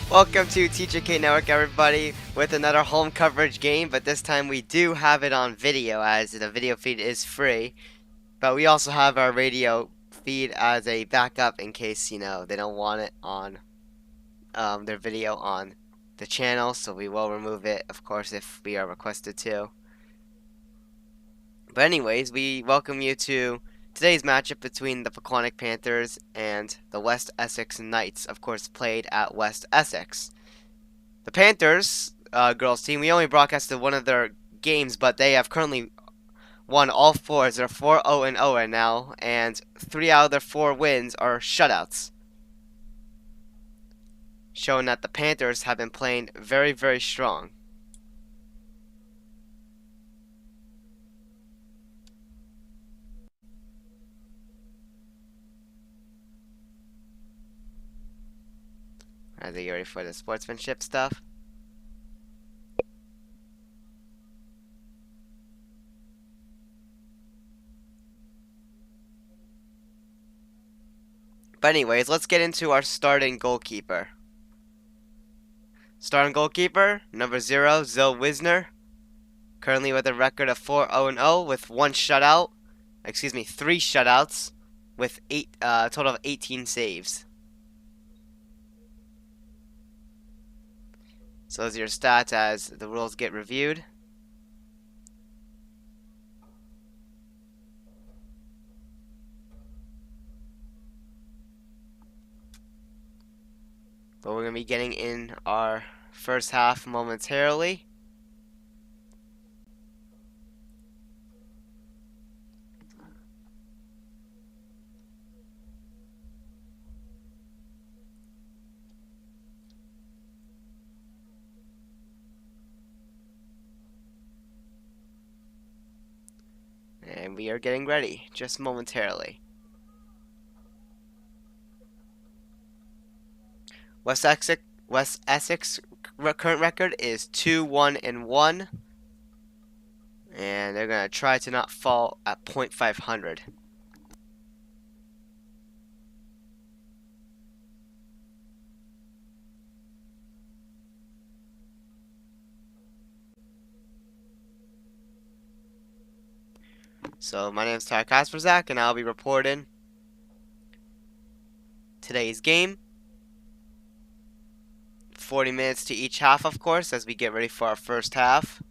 Welcome to TJK Network, everybody, with another home coverage game, but this time we do have it on video, as the video feed is free. But we also have our radio feed as a backup in case, they don't want it on their video on the channel, so we will remove it, of course, if we are requested to. But anyways, we welcome you to today's matchup between the Pequannock Panthers and the West Essex Knights, of course, played at West Essex. The Panthers girls team, we only broadcasted one of their games, but they have currently won all four. They're 4-0-0 right now, and 3 out of their 4 wins are shutouts, showing that the Panthers have been playing very, very strong. As they get ready for the sportsmanship stuff. But anyways, let's get into our starting goalkeeper. Starting goalkeeper, number 0, Zoe Wisner. Currently with a record of 4-0-0 with 3 shutouts with a total of 18 saves. So those are your stats as the rules get reviewed. But we're going to be getting in our first half momentarily. And we are getting ready just momentarily. West Essex current record is 2-1-1, and they're going to try to not fall at .500. So my name is Tyler Kasperzak, and I'll be reporting today's game. 40 minutes to each half, of course, as we get ready for our first half.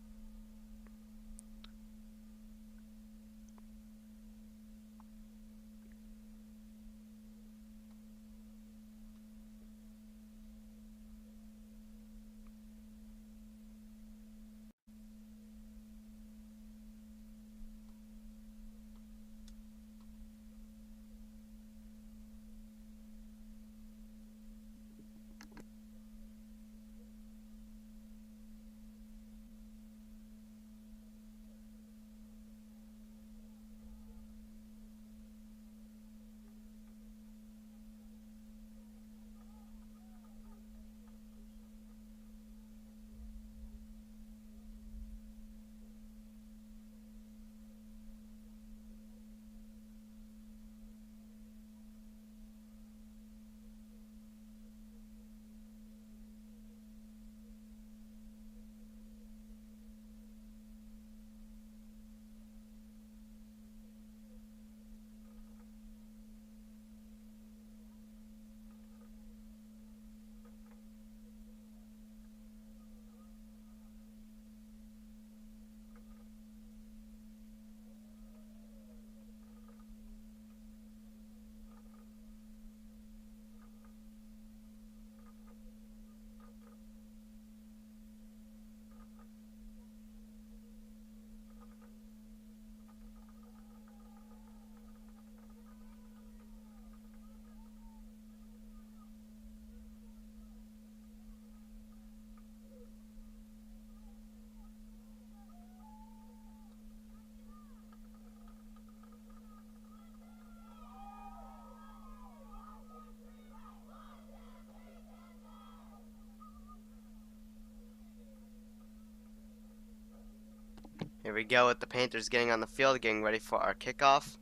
Here we go with the Panthers getting on the field, getting ready for our kickoff.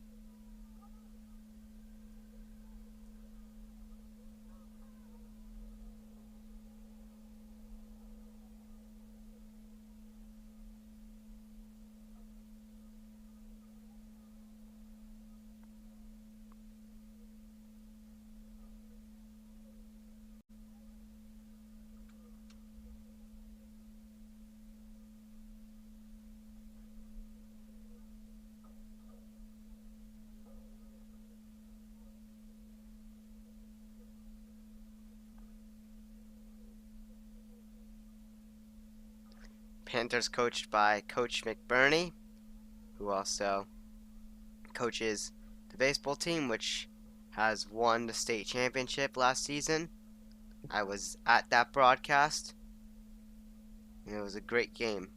Panthers coached by Coach McBurney, who also coaches the baseball team, which has won the state championship last season. I was at that broadcast, and it was a great game.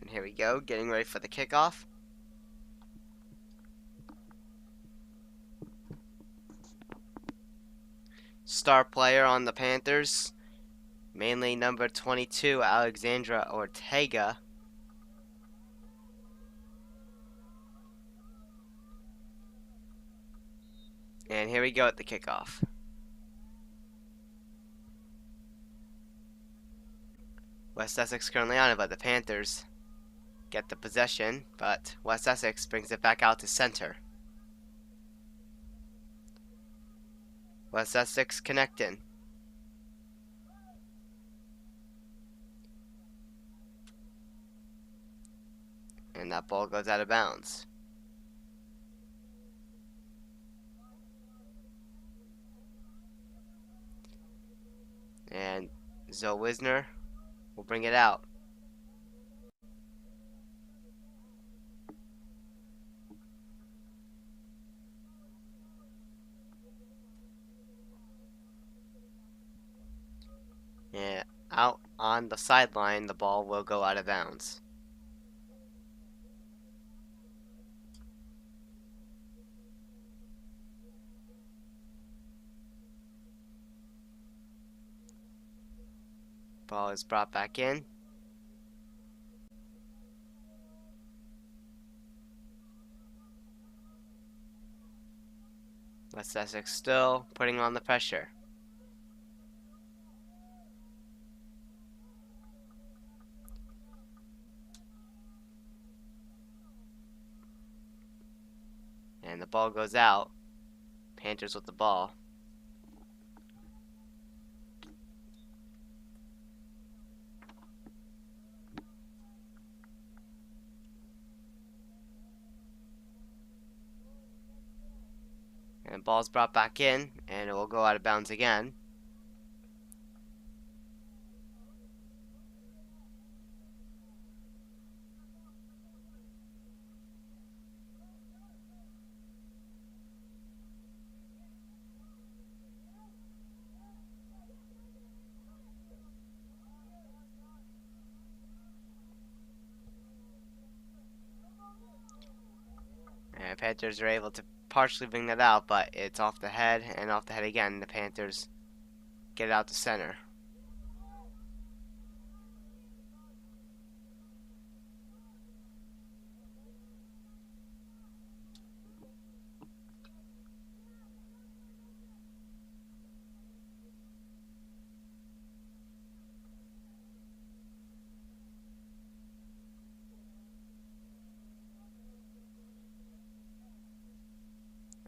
And here we go, getting ready for the kickoff. Star player on the Panthers, mainly number 22, Alexandra Ortega. And here we go at the kickoff. West Essex currently on it, but the Panthers get the possession, but West Essex brings it back out to center. West Essex connecting. And that ball goes out of bounds. And Zoe Wisner will bring it out. And out on the sideline, the ball will go out of bounds. Ball is brought back in. West Essex still putting on the pressure. And the ball goes out. Panthers with the ball. And the ball's brought back in, and it will go out of bounds again. And Panthers are able to partially bring that out, but it's off the head and off the head again. The Panthers get it out to center.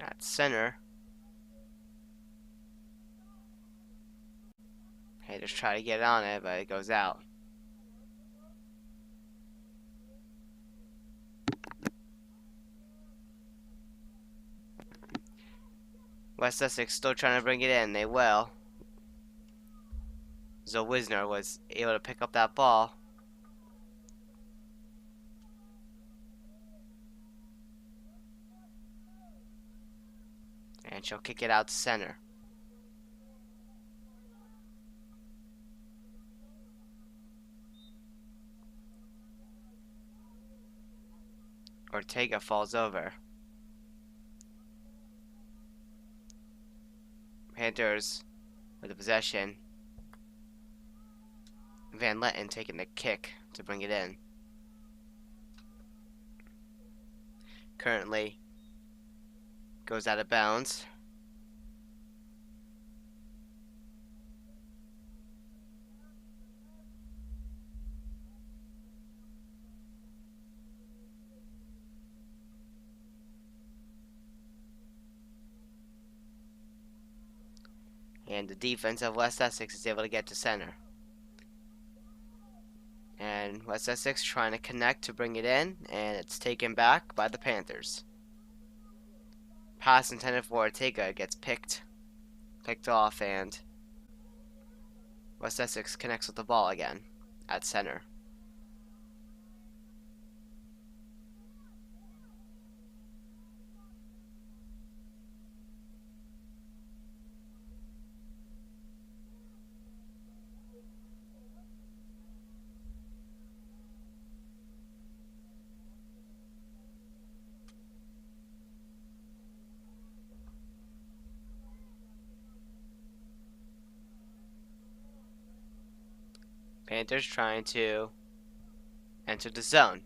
At center. Panthers try to get on it, but it goes out. West Essex still trying to bring it in. They will. Zoe Wisner was able to pick up that ball. And she'll kick it out to center. Ortega falls over. Panthers with the possession. Van Letten taking the kick to bring it in. Currently goes out of bounds. And the defense of West Essex is able to get to center. And West Essex trying to connect to bring it in, and it's taken back by the Panthers. Pass intended for Ortega gets picked off, and West Essex connects with the ball again at center. Panthers trying to enter the zone.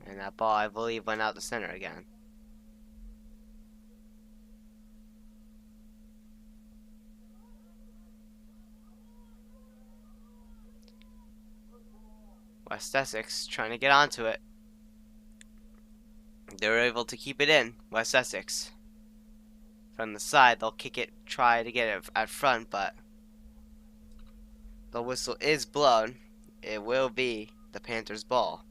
And that ball, I believe, went out the center again. West Essex trying to get onto it. They were able to keep it in, West Essex. From the side, they'll kick it, try to get it at front, but the whistle is blown. It will be the Panthers' ball.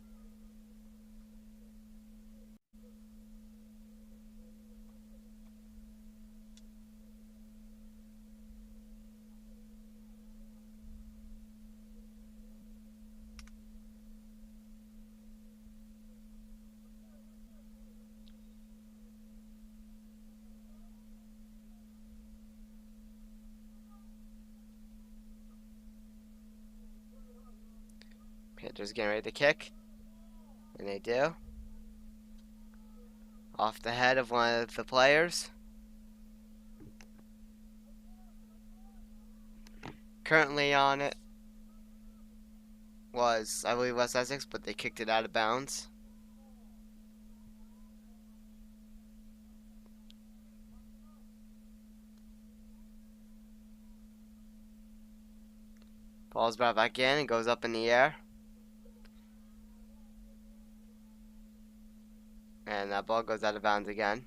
Panthers getting ready to kick. And they do. Off the head of one of the players. Currently on it was, I believe, West Essex, but they kicked it out of bounds. Ball's brought back in and goes up in the air. And that ball goes out of bounds again.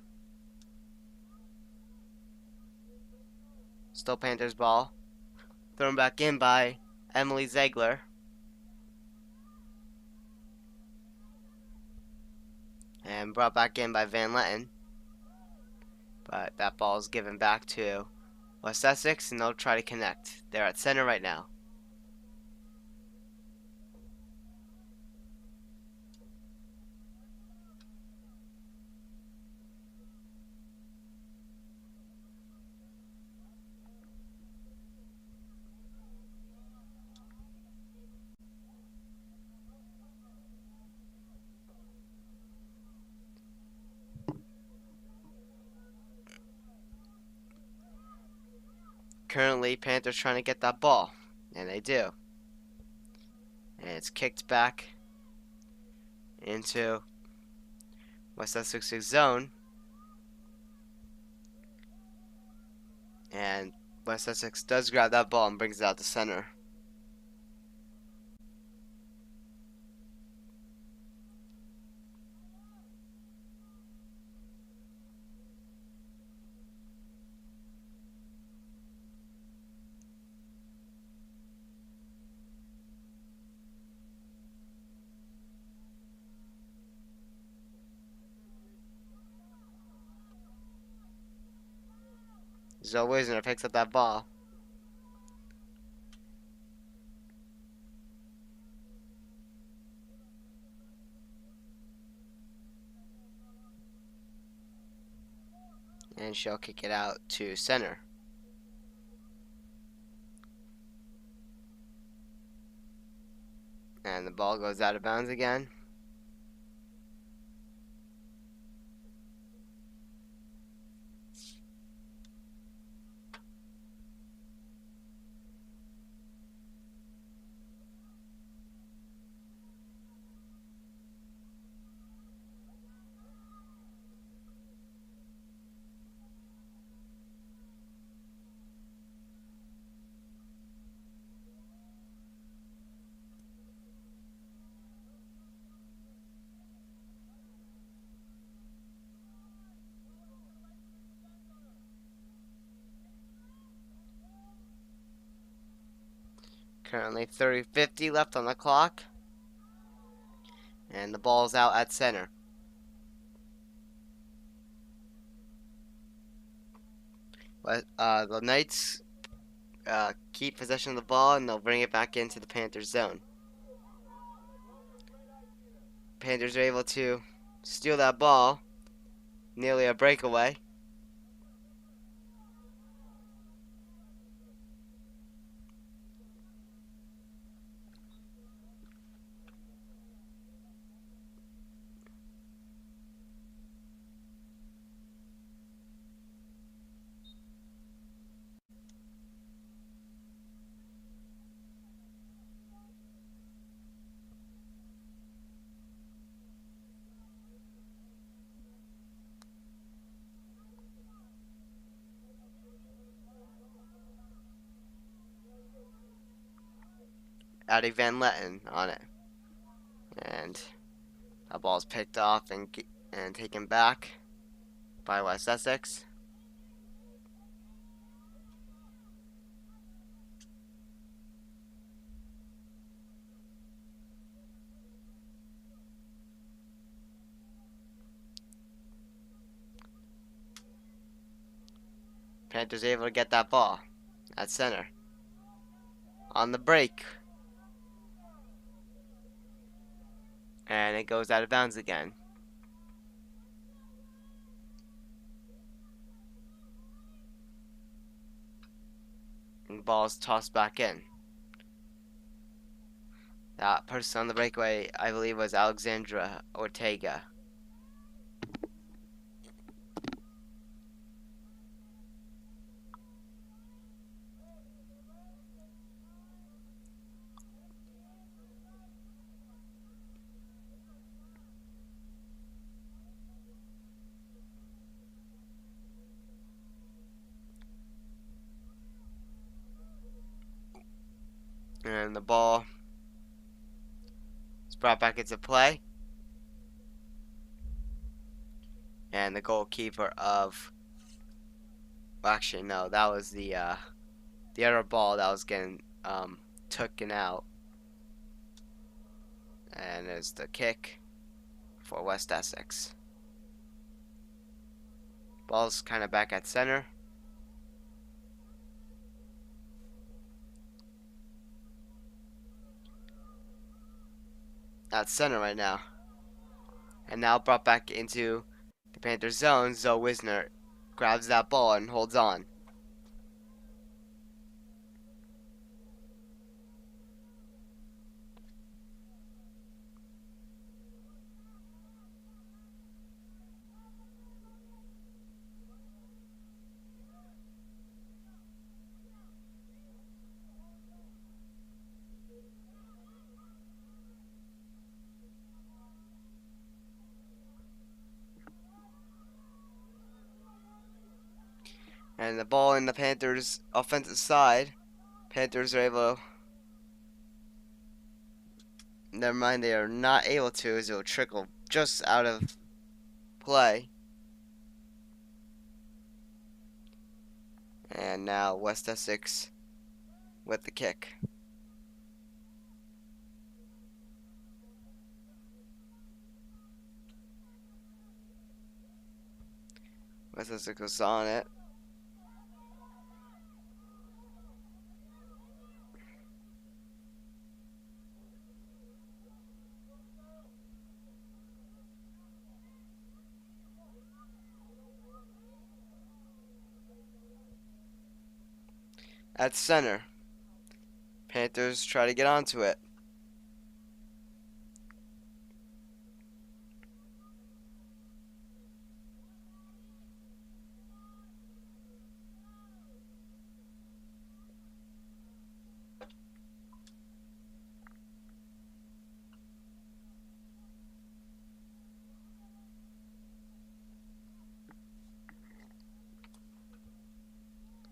Still Panthers ball. Thrown back in by Emily Ziegler. And brought back in by Van Letten. But that ball is given back to West Essex, and they'll try to connect. They're at center right now. Currently, Panthers trying to get that ball, and they do. And it's kicked back into West Essex's zone. And West Essex does grab that ball and brings it out to center. Zoe Wisner picks up that ball. And she'll kick it out to center. And the ball goes out of bounds again. Currently 30:50 left on the clock. And the ball's out at center. But the Knights keep possession of the ball, and they'll bring it back into the Panthers zone. Panthers are able to steal that ball. Nearly a breakaway. Addie Van Letten on it. And that ball's picked off and taken back by West Essex. Panthers able to get that ball at center. On the break. And it goes out of bounds again. And the ball's tossed back in. That person on the breakaway, I believe, was Alexandra Ortega. And the ball is brought back into play. And the goalkeeper of... Well, actually, no, that was the other ball that was getting taken out. And there's the kick for West Essex. Ball's kind of back at center. At center right now. And now brought back into the Panthers zone. Zoe Wisner grabs that ball and holds on. And the ball in the Panthers' offensive side. Panthers are able... Never mind, they are not able to, as it will trickle just out of play. And now West Essex with the kick. West Essex was on it. At center. Panthers try to get onto it.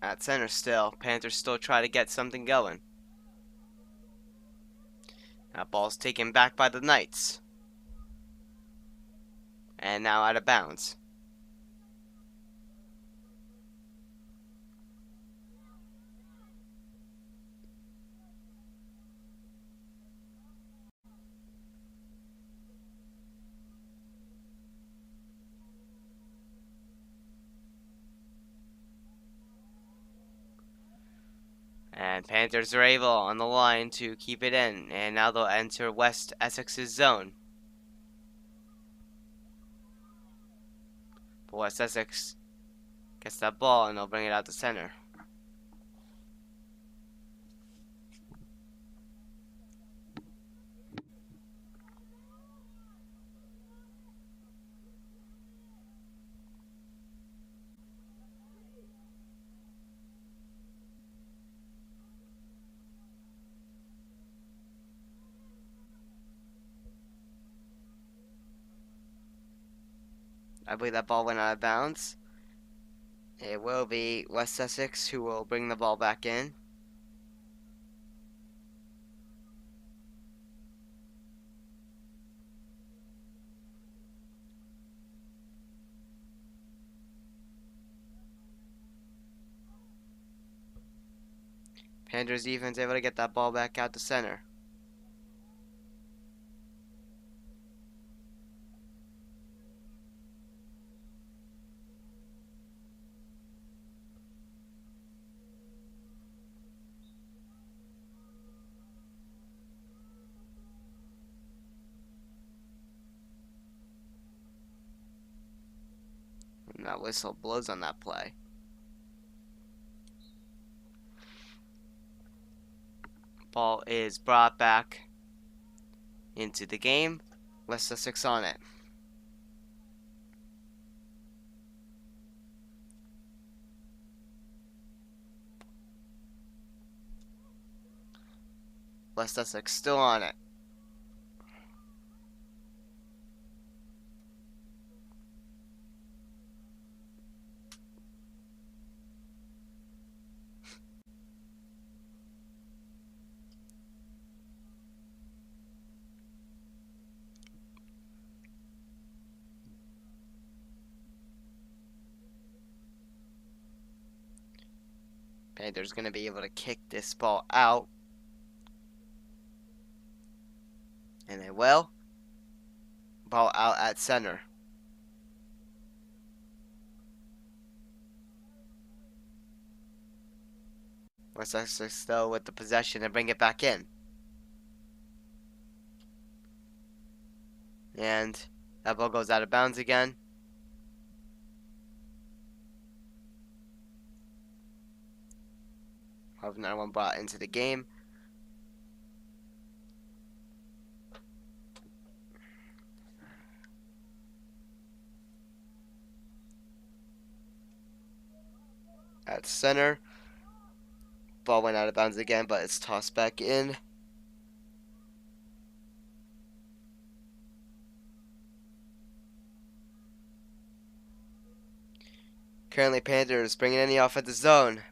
At center still. Panthers still try to get something going. That ball's taken back by the Knights. And now out of bounds. And Panthers are able on the line to keep it in, and now they'll enter West Essex's zone. But West Essex gets that ball and they'll bring it out to center. I believe that ball went out of bounds. It will be West Essex who will bring the ball back in. Panthers defense able to get that ball back out to center. And that whistle blows on that play. Ball is brought back into the game. West Essex on it. West Essex still on it. Panthers going to be able to kick this ball out. And they will. Ball out at center. West Essex though with the possession and bring it back in. And that ball goes out of bounds again. Have another one brought into the game. At center. Ball went out of bounds again, but it's tossed back in. Currently Panthers bringing in the offensive zone.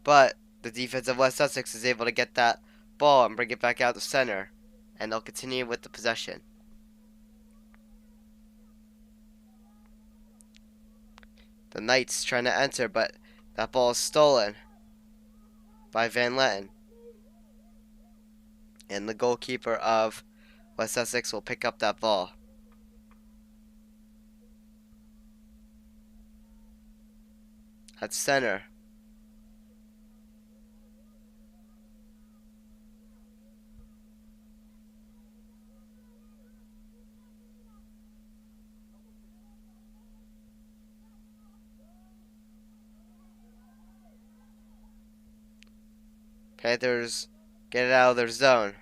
But the defense of West Essex is able to get that ball and bring it back out to center. And they'll continue with the possession. The Knights trying to enter, but that ball is stolen by Van Letten. And the goalkeeper of West Essex will pick up that ball. At center. Panthers get it out of their zone.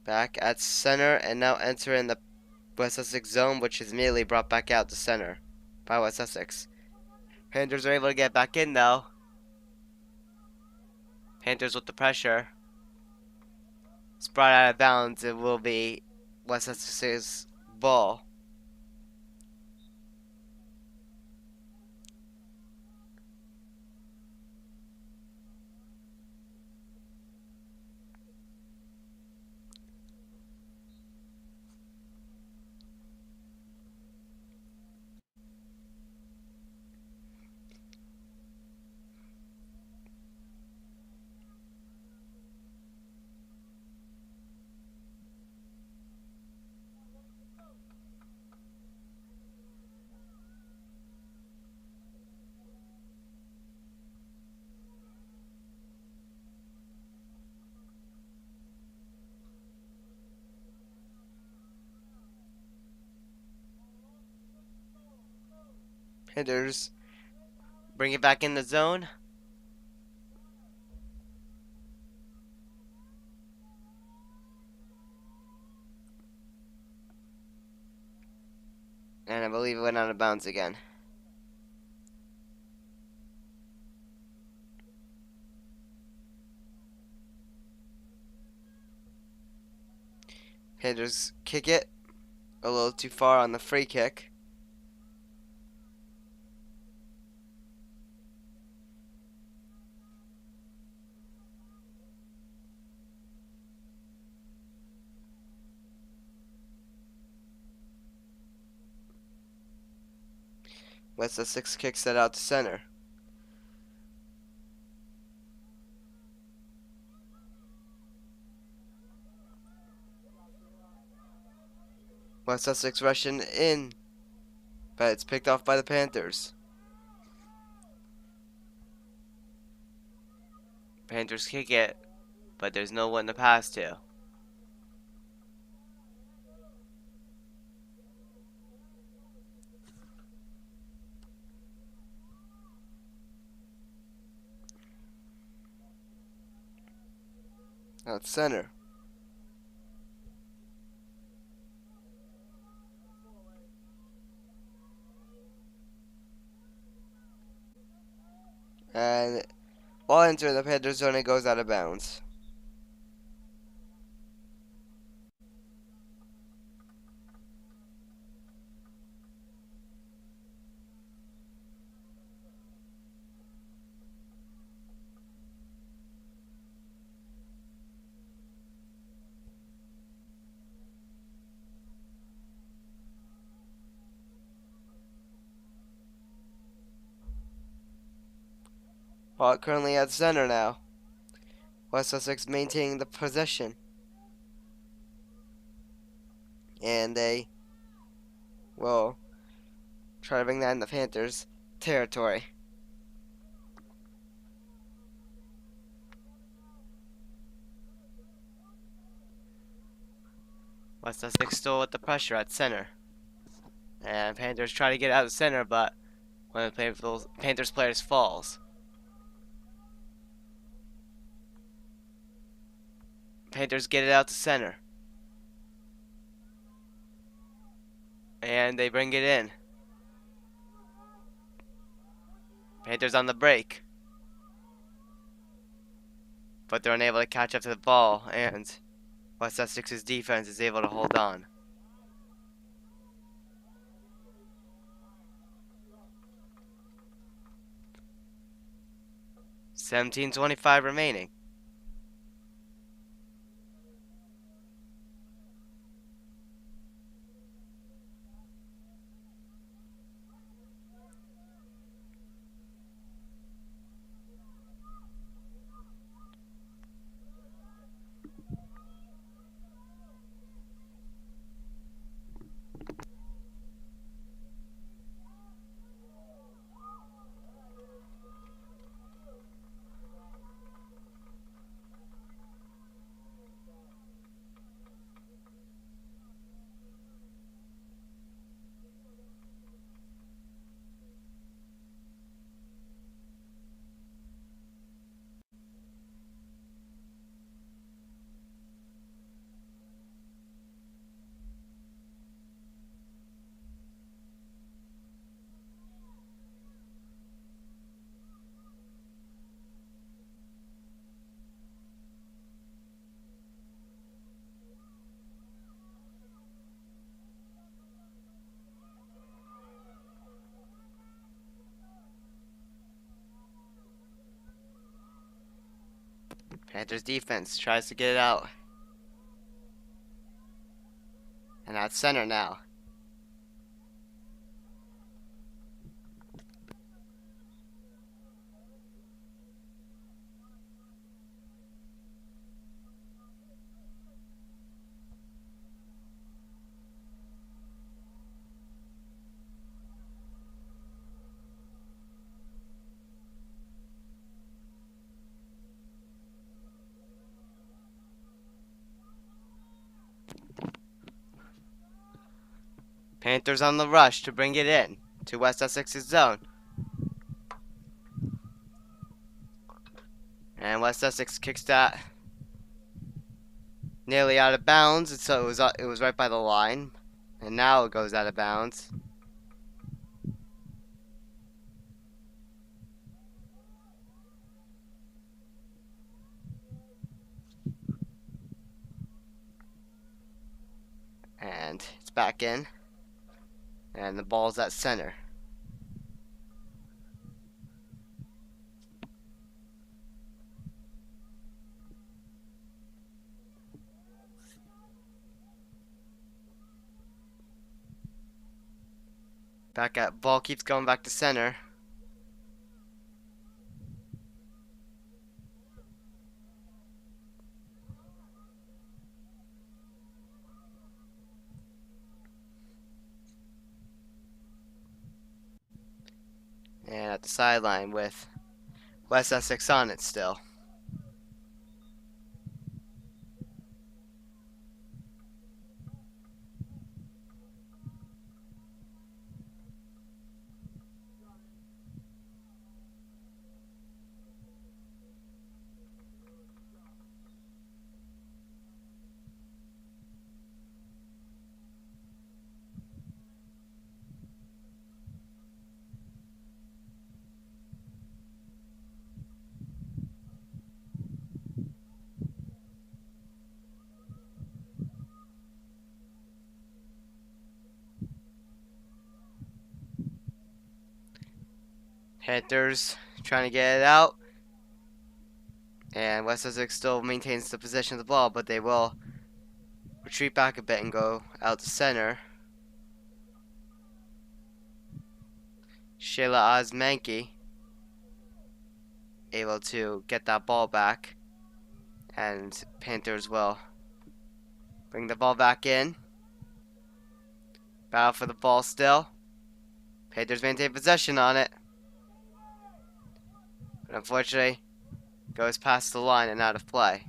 Back at center and now entering the West Essex zone, which is immediately brought back out to center by West Essex. Panthers are able to get back in though. Panthers with the pressure. It's brought out of bounds. It will be West Essex's ball. Hitters bring it back in the zone. And I believe it went out of bounds again. Hitters kick it a little too far on the free kick. West Essex kicks that out to center. West Essex rushing in, but it's picked off by the Panthers. Panthers kick it, but there's no one to pass to. Out center. And ball entering the Panthers zone and goes out of bounds. Ball currently at center now. West Essex maintaining the possession. And they will try to bring that in the Panthers' territory. West Essex still with the pressure at center. And Panthers try to get out of center, but one of the Panthers players falls. Panthers get it out to center. And they bring it in. Panthers on the break. But they're unable to catch up to the ball, and West Essex's defense is able to hold on. $17:25 remaining. Panthers defense tries to get it out. And at center now. Panthers on the rush to bring it in. to West Essex's zone. And West Essex kicks that nearly out of bounds, and so it was right by the line. And now it goes out of bounds. And it's back in. And the ball's at center. Ball keeps going back to center. And at the sideline with West Essex on it still. Panthers trying to get it out. And West Essex still maintains the possession of the ball, but they will retreat back a bit and go out to center. Shayla Osmanke able to get that ball back. And Panthers will bring the ball back in. Battle for the ball still. Panthers maintain possession on it. But unfortunately, goes past the line and out of play.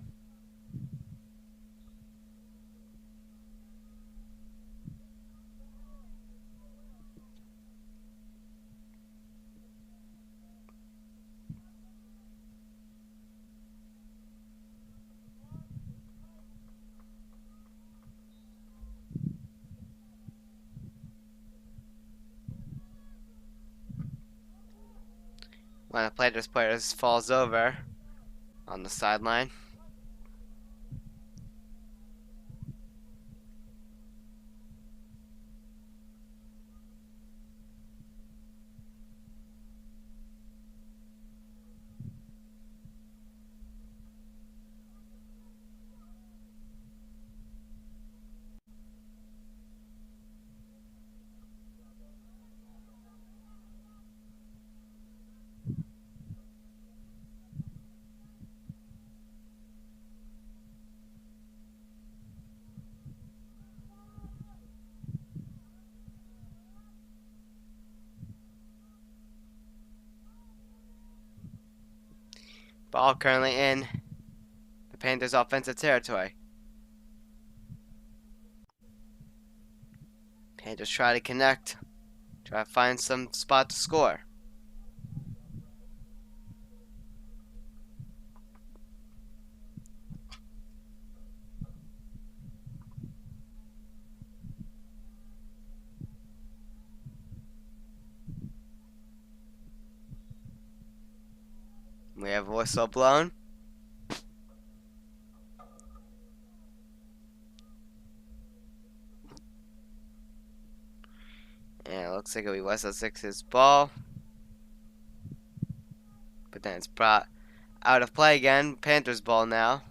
One of the Panthers players falls over on the sideline. Ball currently in the Panthers' offensive territory. Panthers try to connect, try to find some spot to score. We have a whistle blown. And it looks like it'll be West Essex's ball. But then it's brought out of play again. Panthers ball now.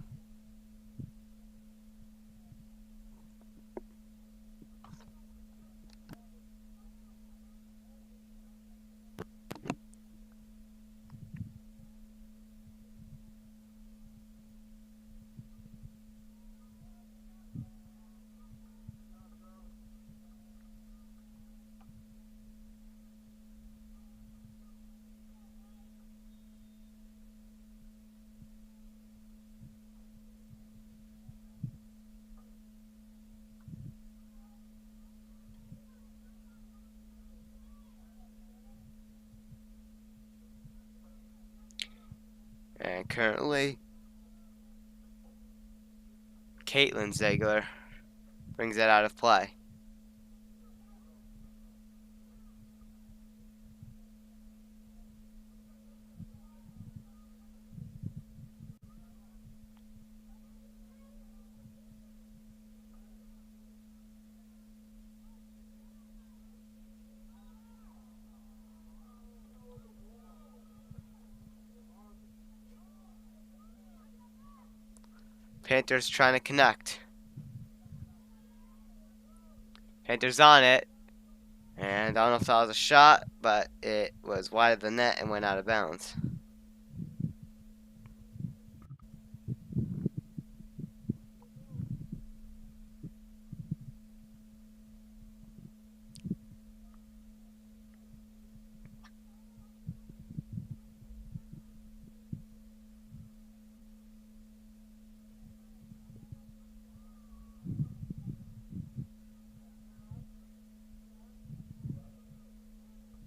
Currently, Caitlin Ziegler brings it out of play. Panthers trying to connect. Panthers on it. And I don't know if that was a shot, but it was wide of the net and went out of bounds.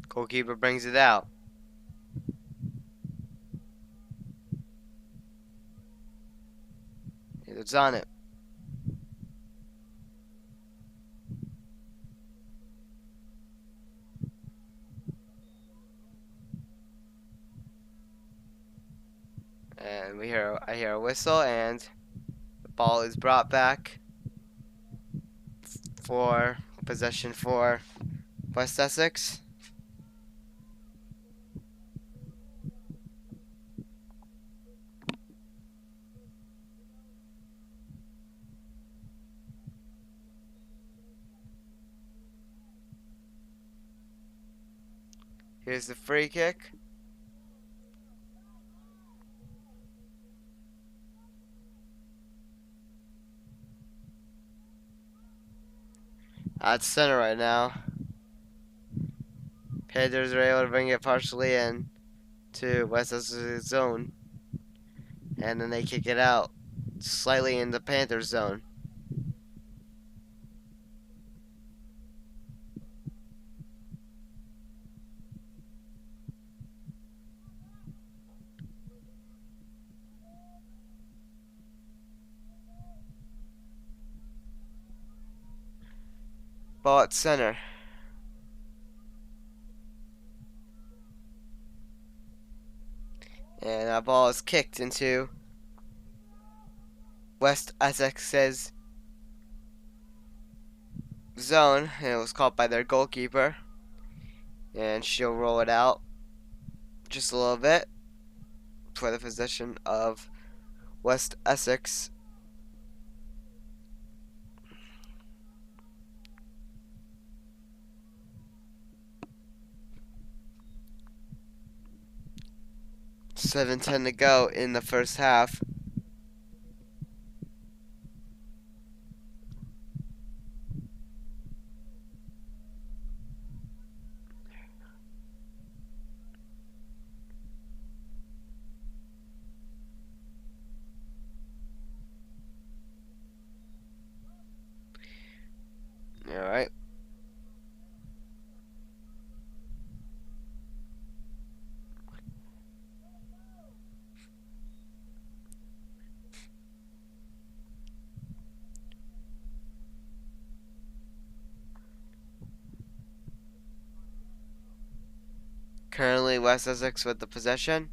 Goalkeeper brings it out. It's on it. And I hear a whistle, and the ball is brought back for possession for West Essex. Here's the free kick. At center right now. Panthers are able to bring it partially in to West Essex zone. And then they kick it out slightly in the Panthers zone. Ball at center. And that ball is kicked into West Essex's zone. And it was caught by their goalkeeper. And she'll roll it out just a little bit for the possession of West Essex. $7:10 to go in the first half. All right. Currently West Essex with the possession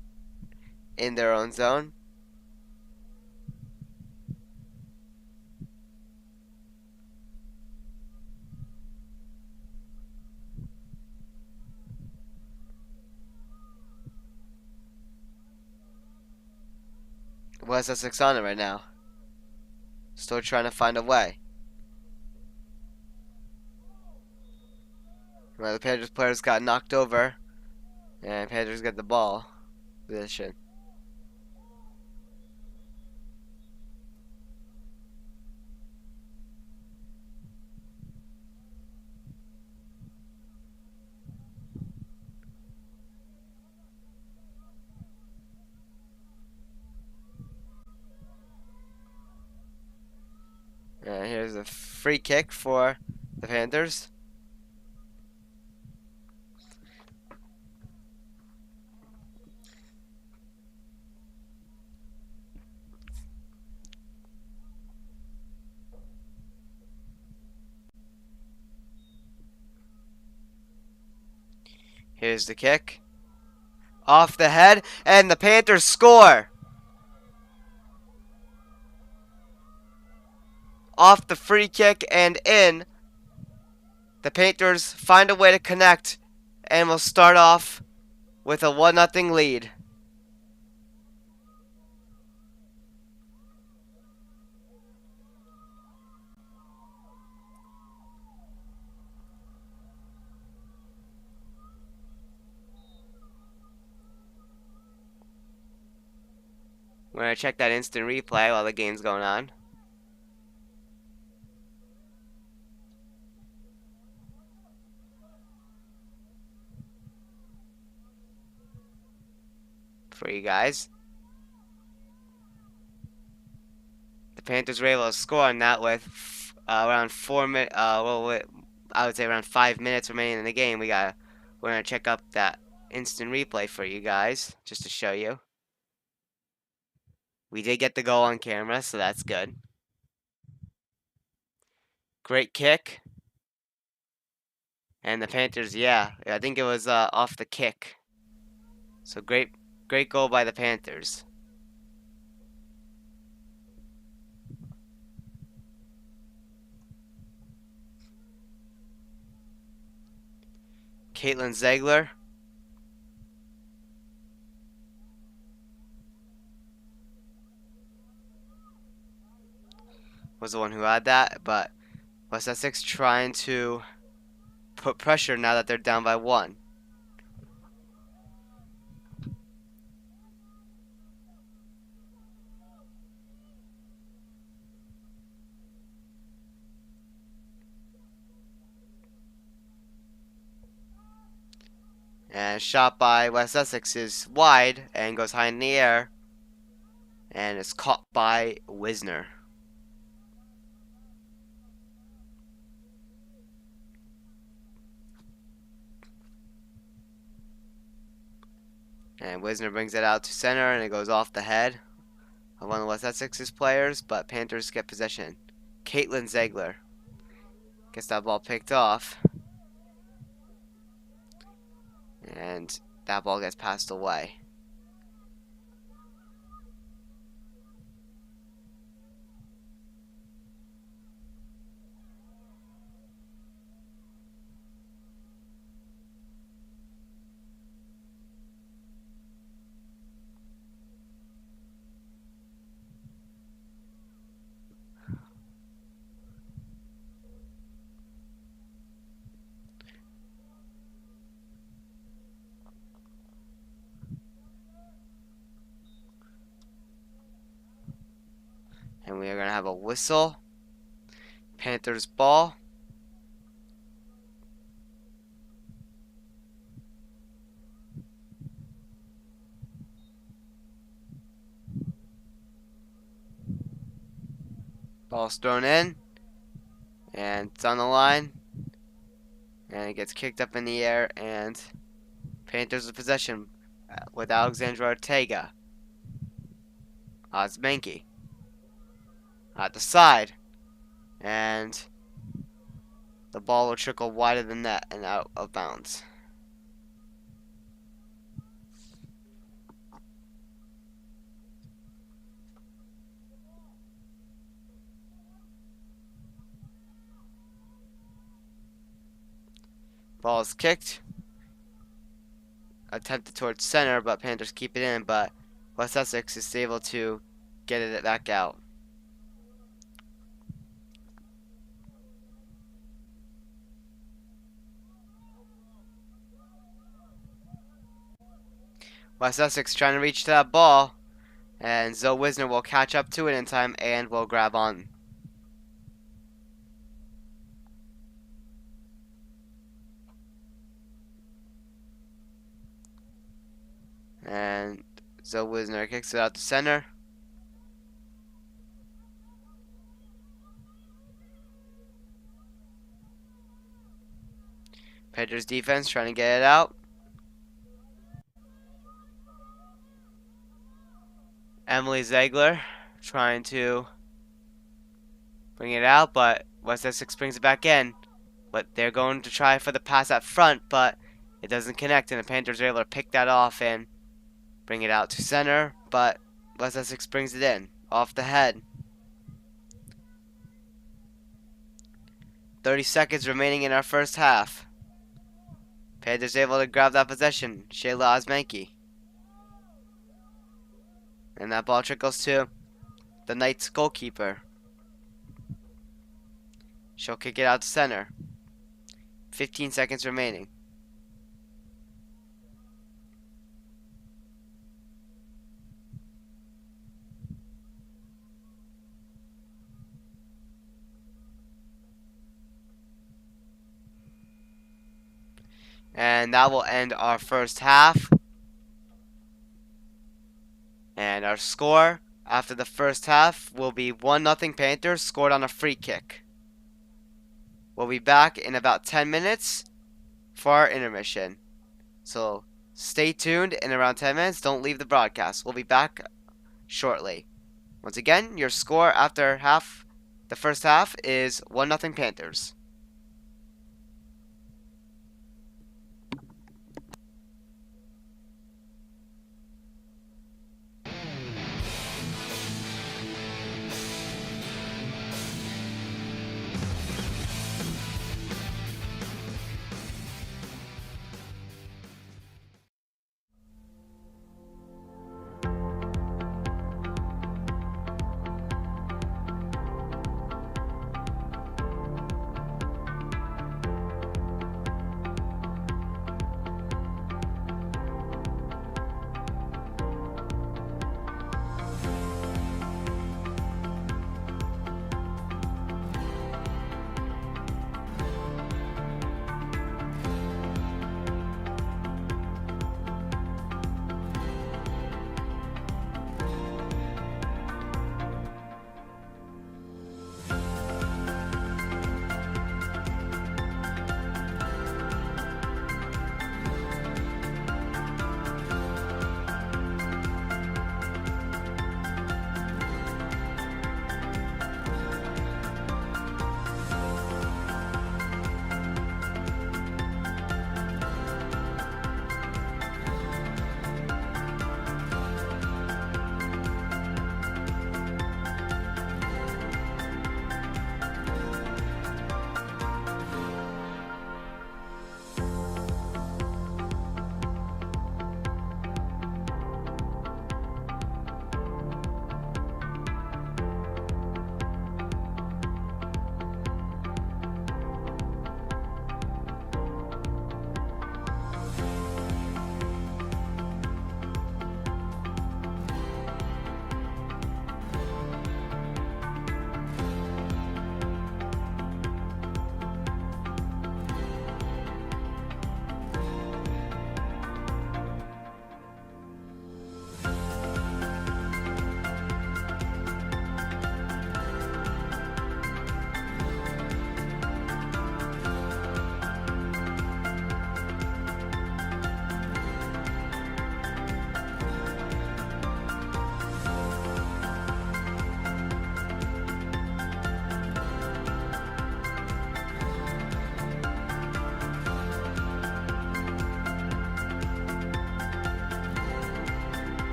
in their own zone. West Essex on it right now. Still trying to find a way. Well, the Panthers players got knocked over, and Panthers get the ball position. And here's a free kick for the Panthers. Here's the kick. Off the head, and the Panthers score! Off the free kick and in. The Panthers find a way to connect and will start off with a 1-0 lead. We're going to check that instant replay while the game's going on. For you guys. The Panthers were able to score on that with around 4 minutes, I would say around 5 minutes remaining in the game. We're going to check up that instant replay for you guys, just to show you. We did get the goal on camera, so that's good. Great kick. And the Panthers, yeah, I think it was off the kick. So great goal by the Panthers. Caitlin Ziegler. Was the one who had that, but West Essex trying to put pressure now that they're down by 1. And shot by West Essex is wide and goes high in the air. And it's caught by Wisner. And Wisner brings it out to center and it goes off the head of one of West Essex's players, but Panthers get possession. Caitlin Ziegler gets that ball picked off. And that ball gets passed away. And we are going to have a whistle. Panthers ball. Ball's thrown in. And it's on the line. And it gets kicked up in the air. And Panthers with possession with Alexandra Ortega. Osmanke at the side. And the ball will trickle wide of the net and out of bounds. Ball is kicked. Attempted towards center, but Panthers keep it in, but West Essex is able to get it back out. West Essex trying to reach to that ball, and Zoe Wisner will catch up to it in time and will grab on. And Zoe Wisner kicks it out to center. Panthers defense trying to get it out. Emily Ziegler trying to bring it out, but West Essex brings it back in. But they're going to try for the pass up front, but It doesn't connect, and the Panthers are able to pick that off and bring it out to center, but West Essex brings it in off the head. 30 seconds remaining in our first half. Panthers able to grab that possession. Shayla Osmanke. And that ball trickles to the Knights goalkeeper. She'll kick it out to center. 15 seconds remaining. And that will end our first half. And our score after the first half will be 1-0 Panthers, scored on a free kick. We'll be back in about 10 minutes for our intermission. So stay tuned in around 10 minutes. Don't leave the broadcast. We'll be back shortly. Once again, your score after the first half is 1-0 Panthers.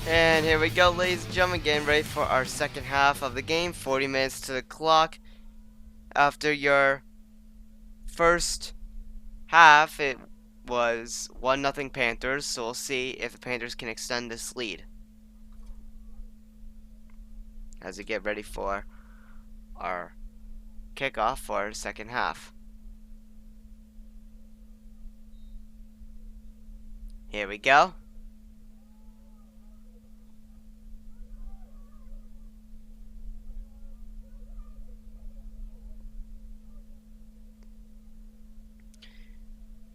And here we go, ladies and gentlemen, getting ready for our second half of the game. 40 minutes to the clock. After your first half, it was 1-0 Panthers, so we'll see if the Panthers can extend this lead as we get ready for our kickoff for our second half. Here we go.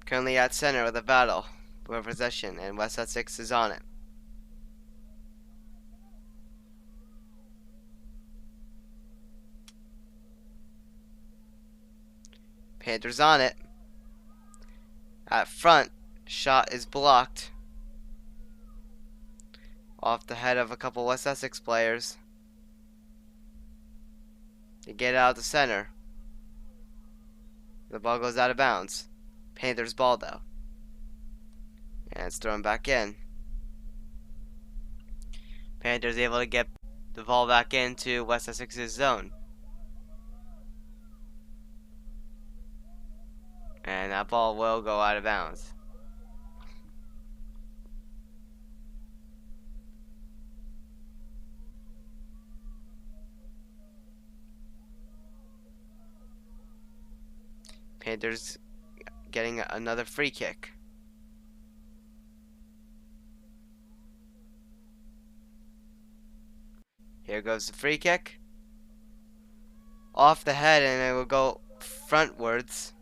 Currently at center with a battle for possession, and West Essex is on it. Panthers on it. At front, shot is blocked off the head of a couple West Essex players. They get it out of the center. The ball goes out of bounds. Panthers ball though. And it's thrown back in. Panthers able to get the ball back into West Essex's zone. And that ball will go out of bounds. Panthers getting another free kick. Here goes the free kick. Off the head, and it will go frontwards.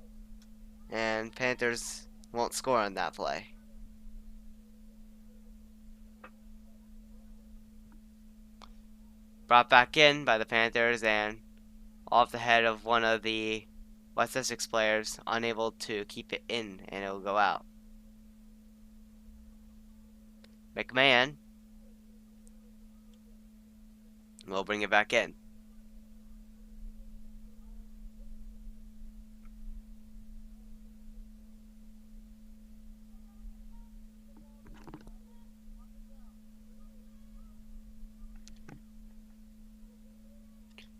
And Panthers won't score on that play. Brought back in by the Panthers, and off the head of one of the West Essex players, unable to keep it in, and it will go out. McMahon will bring it back in.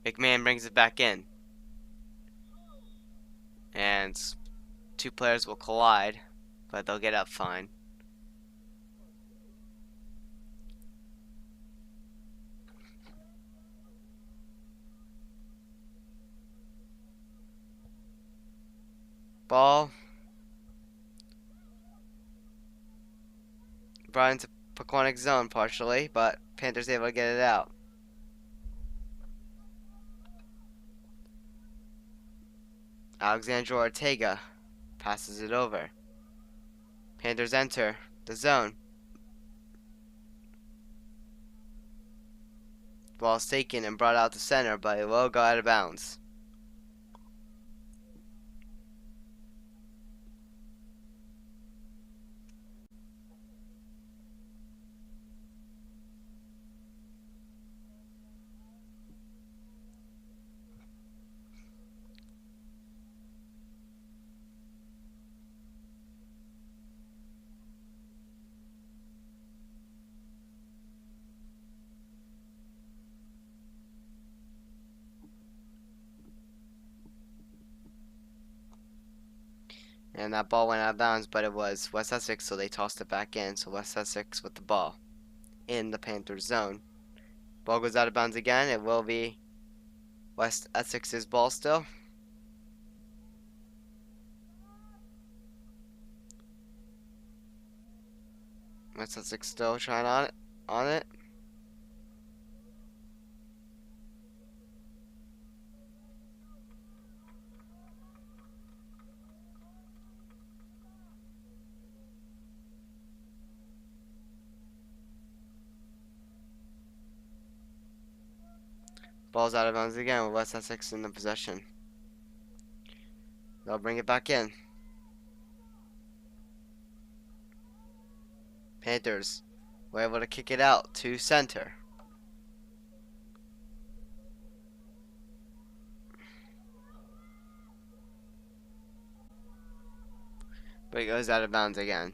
McMahon brings it back in. And two players will collide, but they'll get up fine. Ball brought into Pequannock zone partially, but Panthers able to get it out. Alexandra Ortega passes it over. Panthers enter the zone. Ball's taken and brought out to center, but it will go out of bounds. And that ball went out of bounds, but it was West Essex, so they tossed it back in. So West Essex with the ball in the Panthers zone. Ball goes out of bounds again. It will be West Essex's ball still. West Essex still trying on it. Ball's out of bounds again with West Essex in the possession. They'll bring it back in. Panthers were able to kick it out to center. But it goes out of bounds again.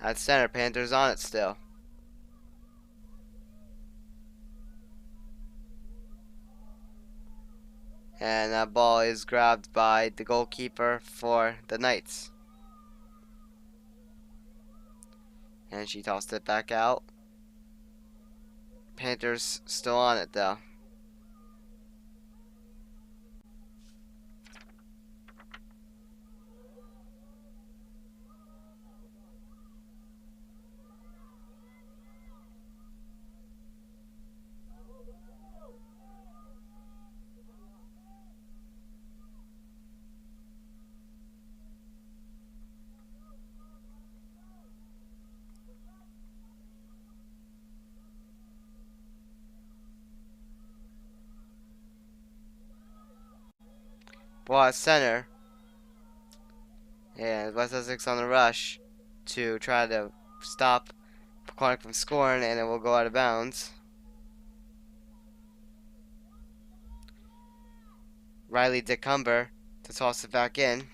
At center, Panthers on it still. And that ball is grabbed by the goalkeeper for the Knights. And she tossed it back out. Panthers still on it though. Ball at center. And West Essex on the rush to try to stop Pequannock from scoring, and it will go out of bounds. Riley Dicumber to toss it back in.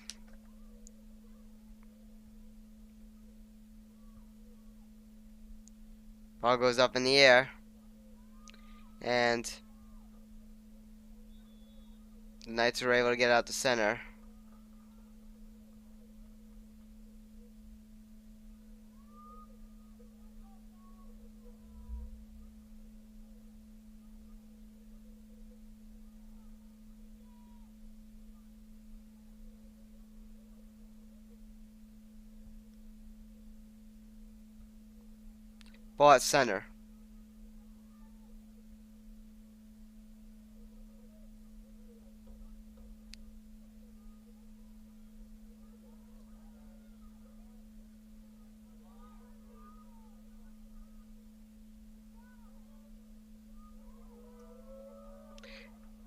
Ball goes up in the air. And the Knights are able to get out to center. Ball at center.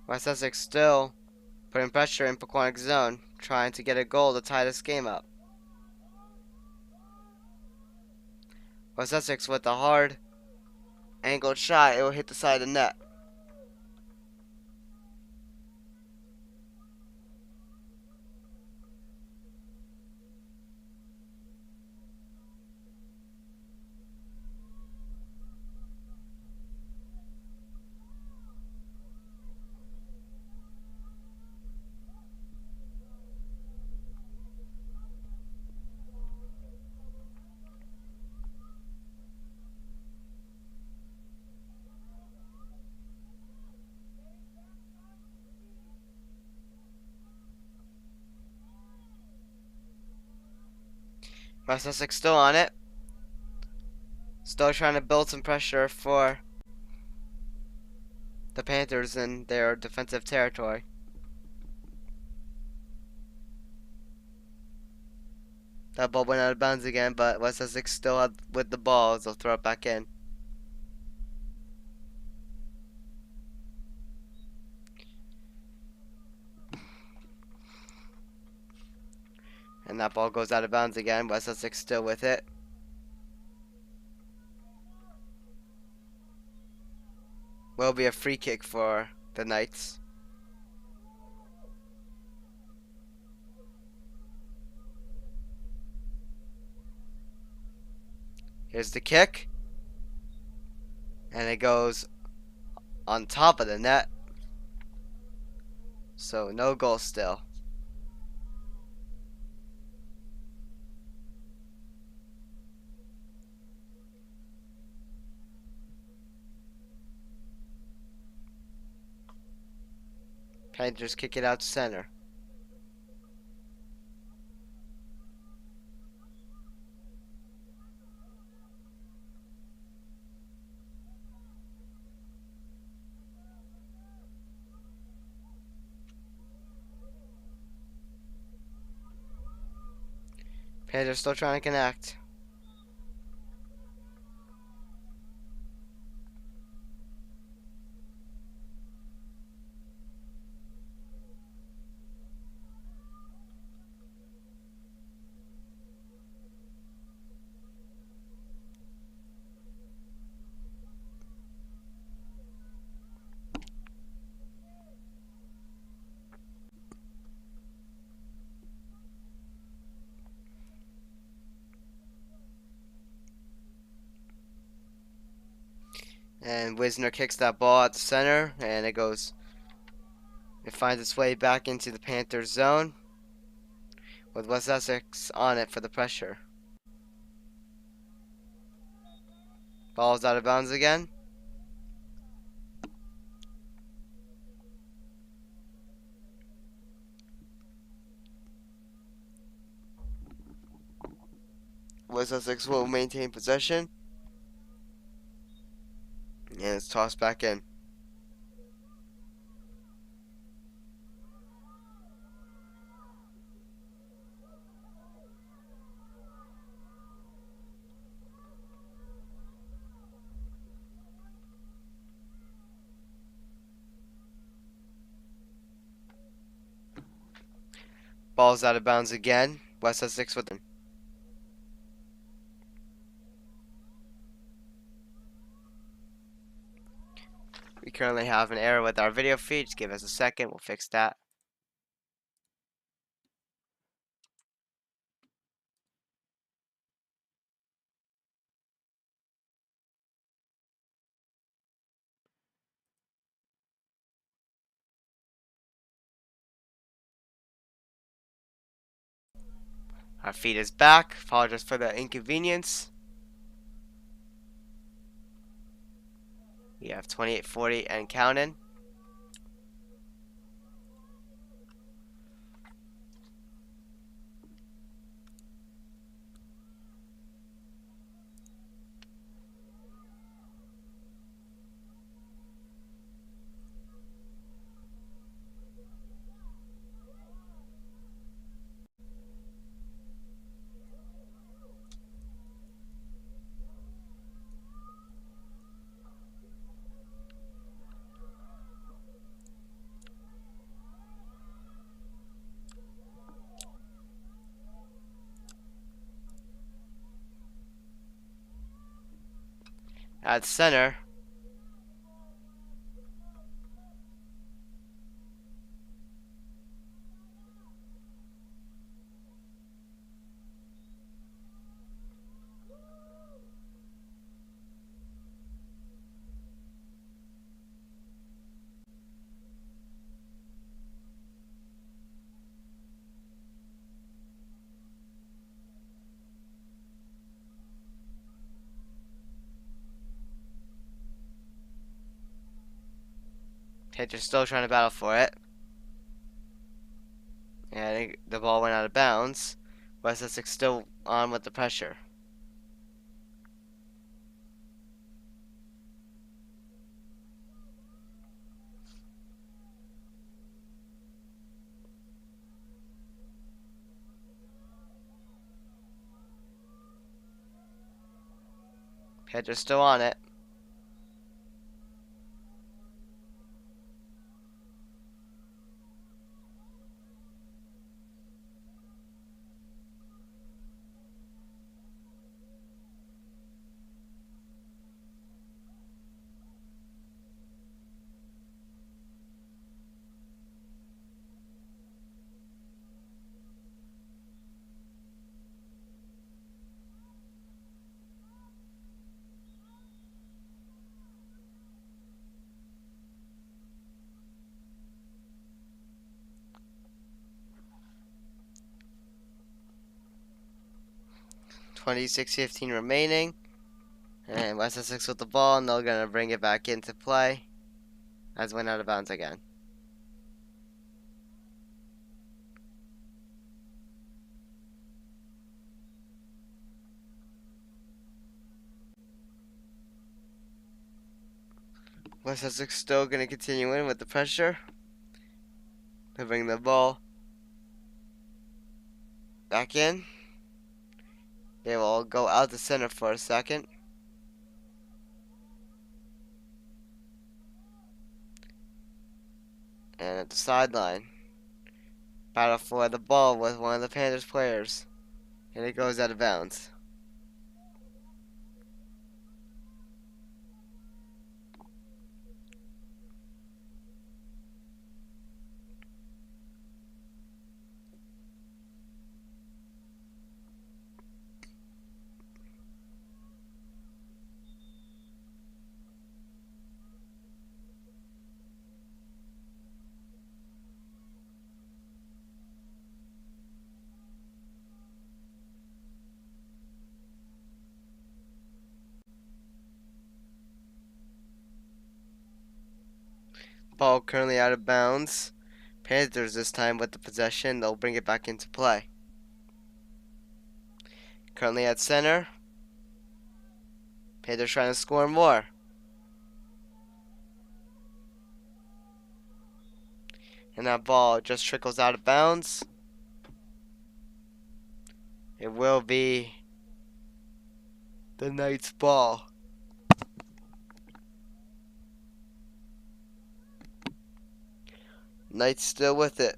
West Essex still putting pressure in Pequannock's zone, trying to get a goal to tie this game up. West Essex with a hard angled shot, it will hit the side of the net. West Essex still on it. Still trying to build some pressure for the Panthers in their defensive territory. That ball went out of bounds again, but West Essex still had with the ball, so they'll throw it back in. And that ball goes out of bounds again. West Essex still with it. Will be a free kick for the Knights. Here's the kick. And it goes on top of the net. So no goal still. Panthers kick it out to center. Panthers still trying to connect. And Wisner kicks that ball at the center, and it finds its way back into the Panthers zone with West Essex on it for the pressure. Ball's out of bounds again. West Essex will maintain possession. And it's tossed back in. Ball's out of bounds again. West Essex with them. We currently have an error with our video feed. Just give us a second. We'll fix that. Our feed is back. Apologize for the inconvenience. We have 28:40 and counting. At center, pitcher's still trying to battle for it. And the ball went out of bounds. West Essex still on with the pressure. Pitcher's still on it. .26:15 remaining. And West Essex with the ball, and they're going to bring it back into play. As went out of bounds again. West Essex still going to continue in with the pressure. They bring the ball back in. They will go out to center for a second. And at the sideline, battle for the ball with one of the Panthers players. And it goes out of bounds. Ball currently out of bounds. Panthers this time with the possession. They'll bring it back into play. Currently at center. Panthers trying to score more. And that ball just trickles out of bounds. It will be the Knights' ball. Knights still with it.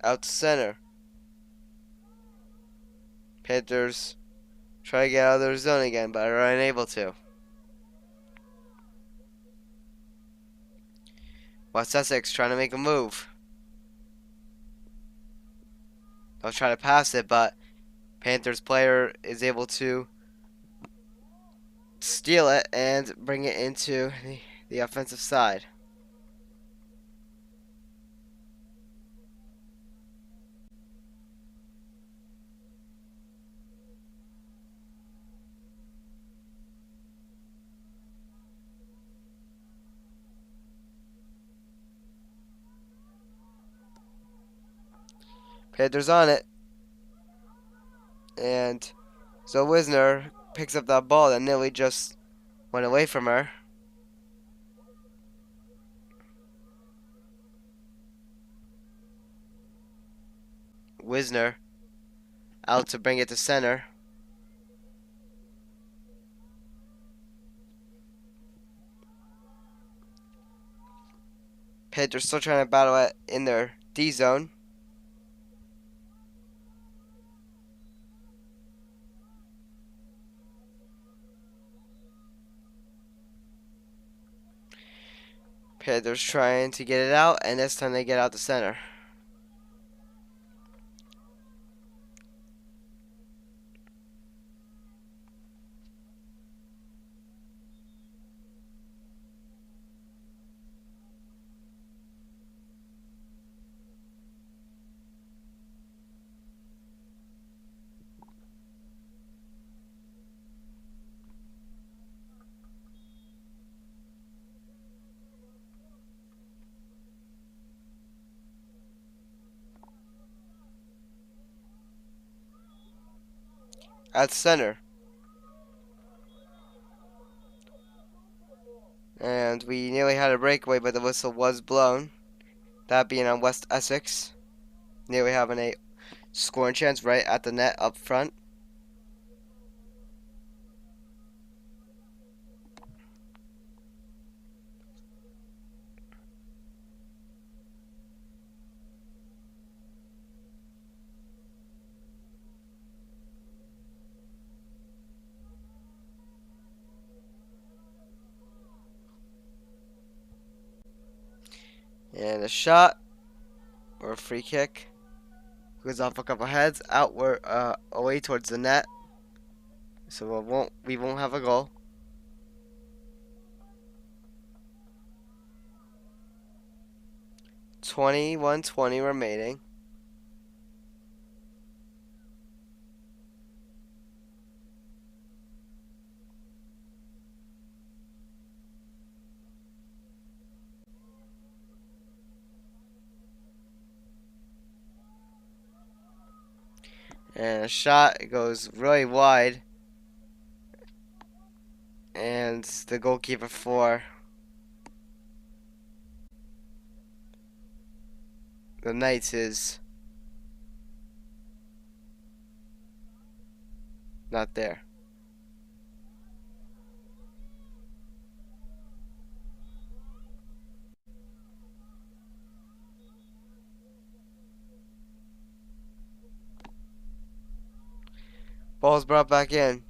Out to center. Panthers try to get out of their zone again, but are unable to. West Essex trying to make a move. They'll try to pass it, but Panthers player is able to steal it and bring it into the offensive side. Panthers on it. And so Wisner picks up that ball that nearly just went away from her. Wisner out to bring it to center. Panthers still trying to battle it in their D zone. Panthers trying to get it out, and this time they get out the center. At center. And we nearly had a breakaway, but the whistle was blown. That being on West Essex. Nearly having a scoring chance right at the net up front. And a shot or a free kick goes off a couple heads outward, away towards the net. So we won't have a goal. .21:20 remaining. And a shot, it goes really wide. And the goalkeeper for the Knights is not there. Ball's brought back in.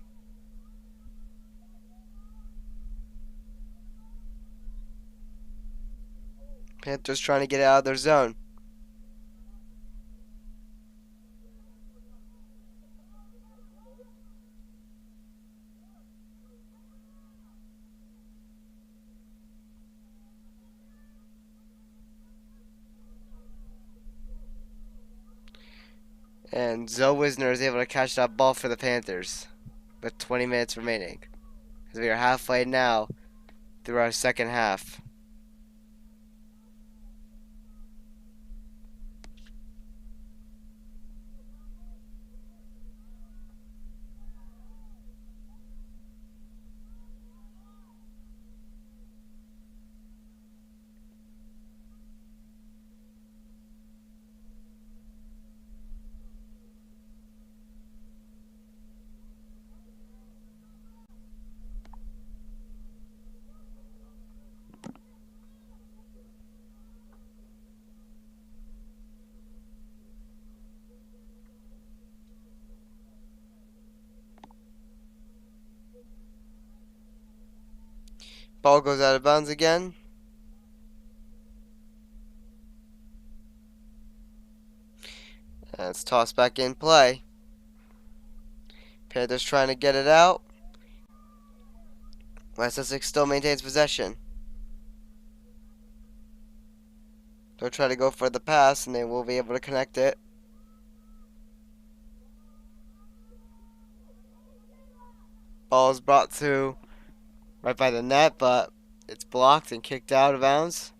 Panthers trying to get out of their zone. And Zoe Wisner is able to catch that ball for the Panthers with 20 minutes remaining. As we are halfway now through our second half. Ball goes out of bounds again. And it's tossed back in play. Panthers trying to get it out. West Essex still maintains possession. They'll try to go for the pass, and they will be able to connect it. Ball is brought to right by the net, but it's blocked and kicked out of bounds.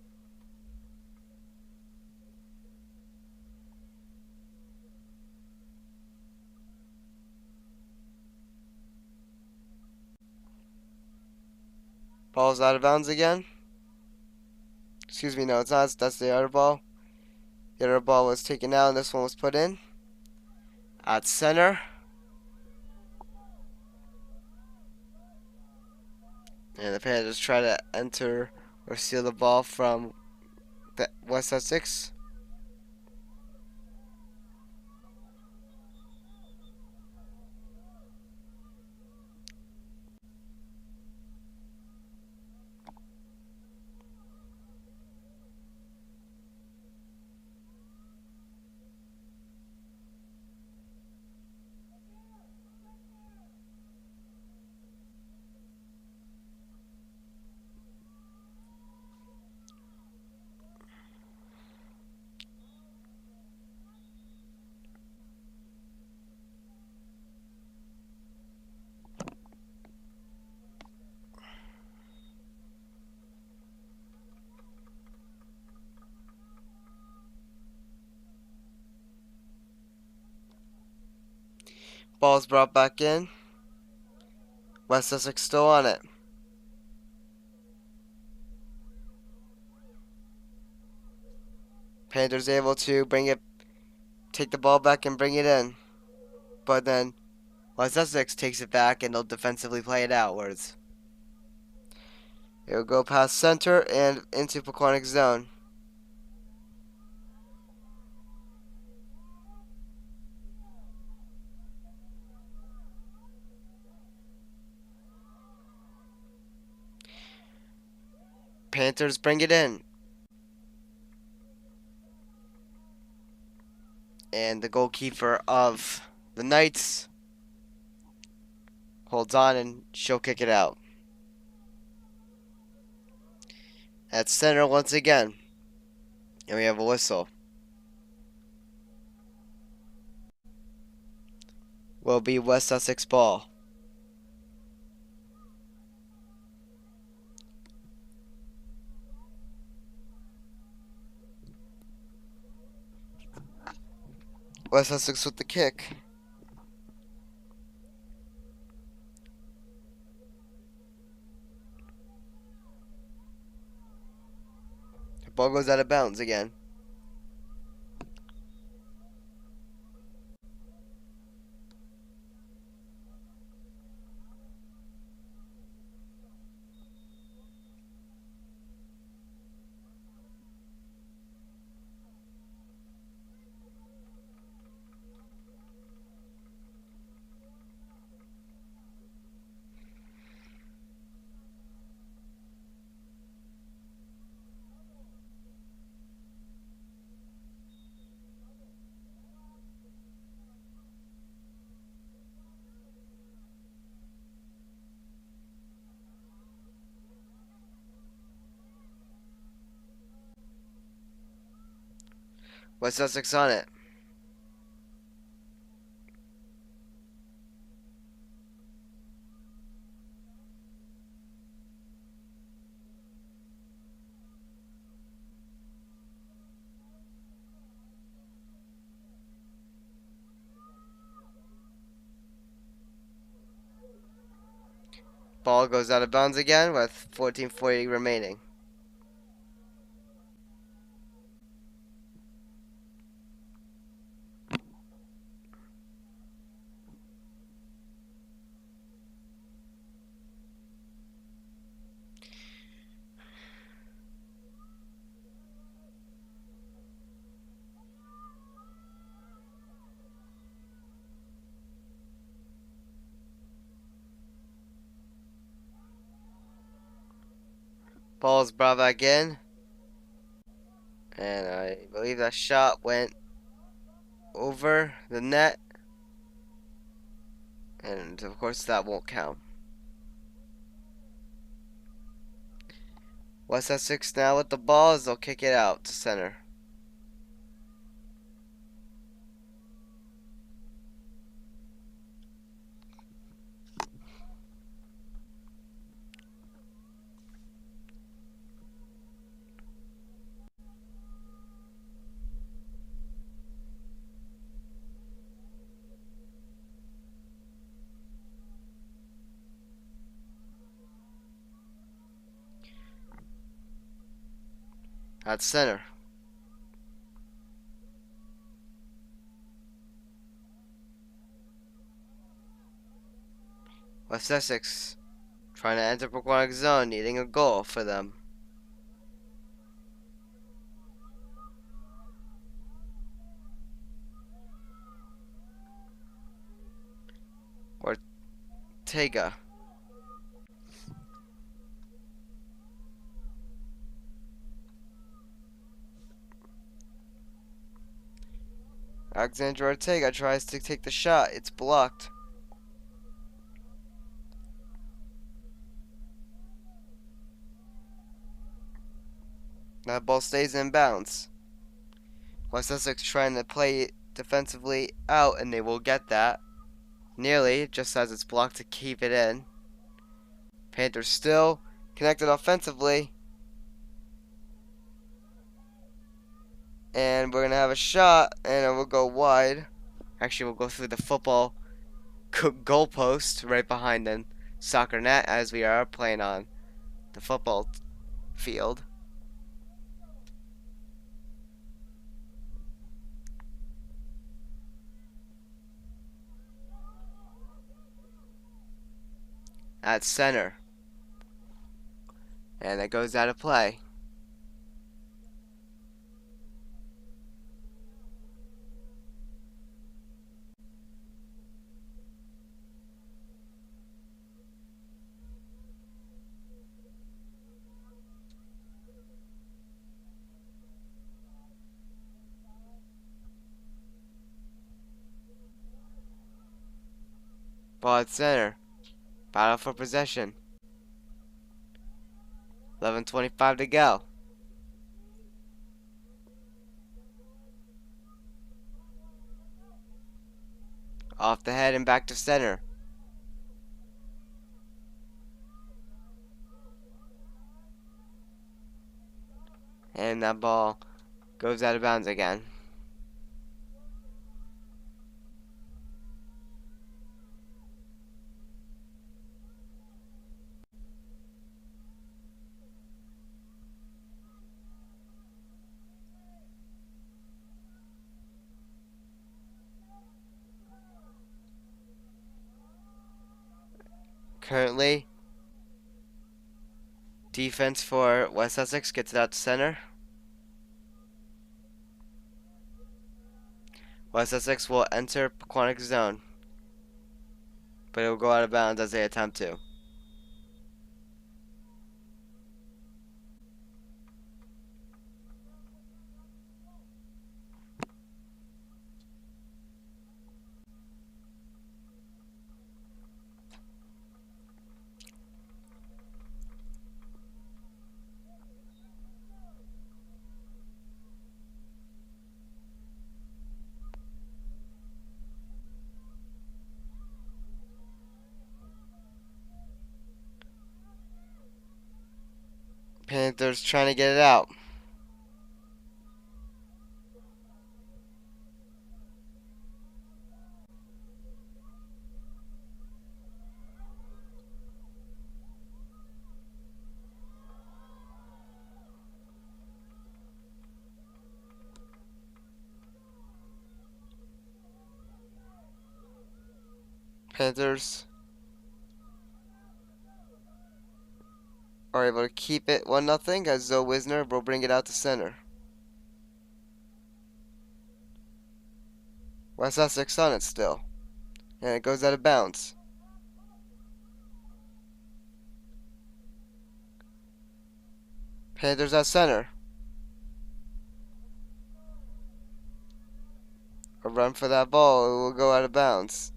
Ball's out of bounds again. Excuse me, no, it's not. That's the other ball. The other ball was taken out, and this one was put in. At center. And the Panthers try to enter or steal the ball from the West Essex. Ball's brought back in. West Essex still on it. Panthers able to take the ball back and bring it in. But then West Essex takes it back and they'll defensively play it outwards. It'll go past center and into Pequannock zone. Panthers bring it in. And the goalkeeper of the Knights holds on and she'll kick it out. At center once again. And we have a whistle. Will be West Essex ball. West Essex with the kick. The ball goes out of bounds again. West Essex on it. Ball goes out of bounds again with 14:40 remaining. Ball's brought back in. And I believe that shot went over the net. And of course that won't count. West Essex now with the ball as they'll kick it out to center. At center. West Essex trying to enter Pequannock zone, needing a goal for them. Ortega. Alexander Ortega tries to take the shot. It's blocked. That ball stays in bounds. West Essex trying to play it defensively out, and they will get that. Nearly, just as it's blocked to keep it in. Panthers still connected offensively. And we're going to have a shot, and it will go wide. Actually, we'll go through the football goalpost right behind the soccer net, as we are playing on the football field. At center. And it goes out of play. Ball at center. Battle for possession. 11:25 to go. Off the head and back to center. And that ball goes out of bounds again. Currently, defense for West Essex gets it out to center. West Essex will enter Pequannock zone, but it will go out of bounds as they attempt to. Panthers trying to get it out. Panthers are able to keep it 1-0 as Zoe Wisner will bring it out to center. West Essex on it still. And it goes out of bounds. Panthers at center. A run for that ball. It will go out of bounds.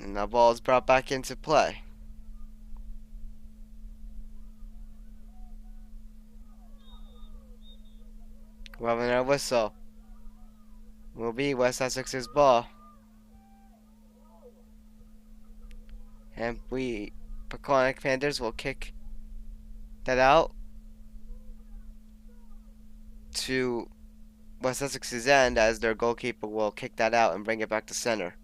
And that ball is brought back into play. We're having our whistle. Will be West Essex's ball. And Pequannock Panthers will kick that out to West Essex's end, as their goalkeeper will kick that out and bring it back to center.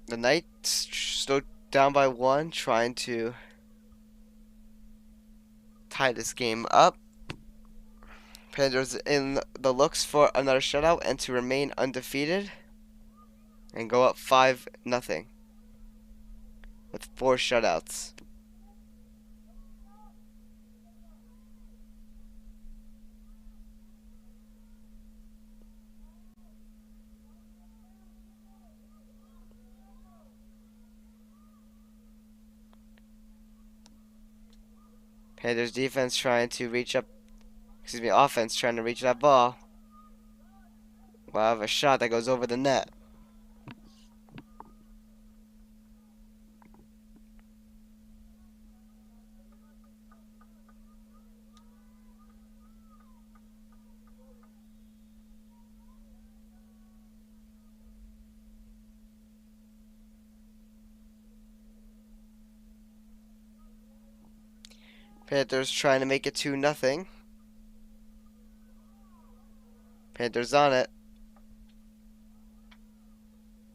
The Knights still down by 1, trying to tie this game up. Panthers in the looks for another shutout and to remain undefeated and go up 5-0 with 4 shutouts. Panthers defense trying to reach up, offense trying to reach that ball. We'll have a shot that goes over the net. Panthers trying to make it 2-0. Panthers on it.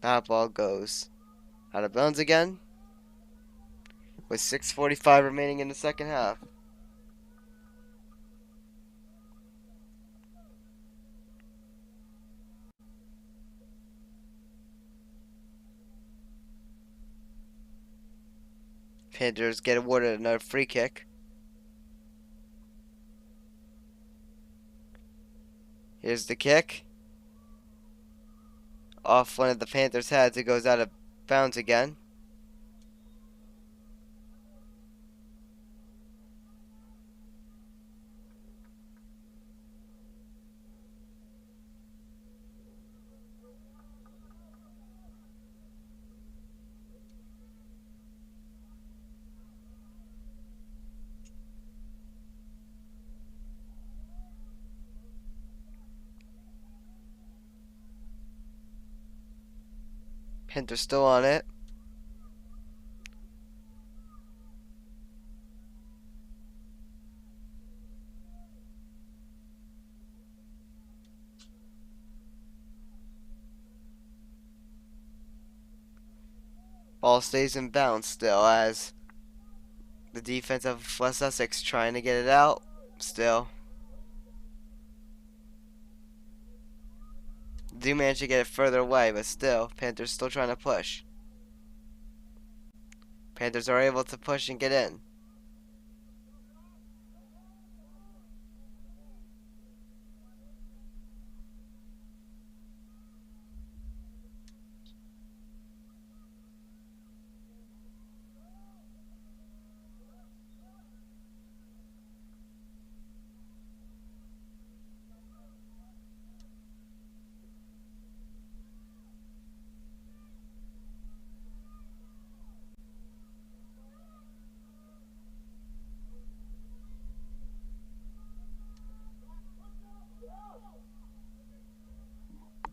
That ball goes out of bounds again with 6:45 remaining in the second half. Panthers get awarded another free kick. Here's the kick. Off one of the Panthers' heads, it goes out of bounds again. Panthers still on it. Ball stays in bounds still, as the defense of West Essex trying to get it out still. Do manage to get it further away, but still, Panthers still trying to push. Panthers are able to push and get in.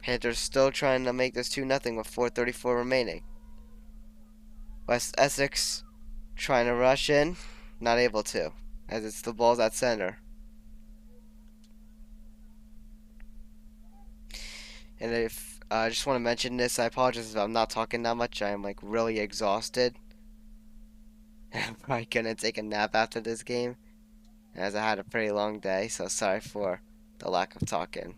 Panthers still trying to make this 2-0 with 4:34 remaining. West Essex trying to rush in, not able to, as it's the ball's at center. And if I just want to mention this, I apologize if I'm not talking that much. I am like really exhausted. I'm probably gonna take a nap after this game, as I had a pretty long day. So sorry for the lack of talking.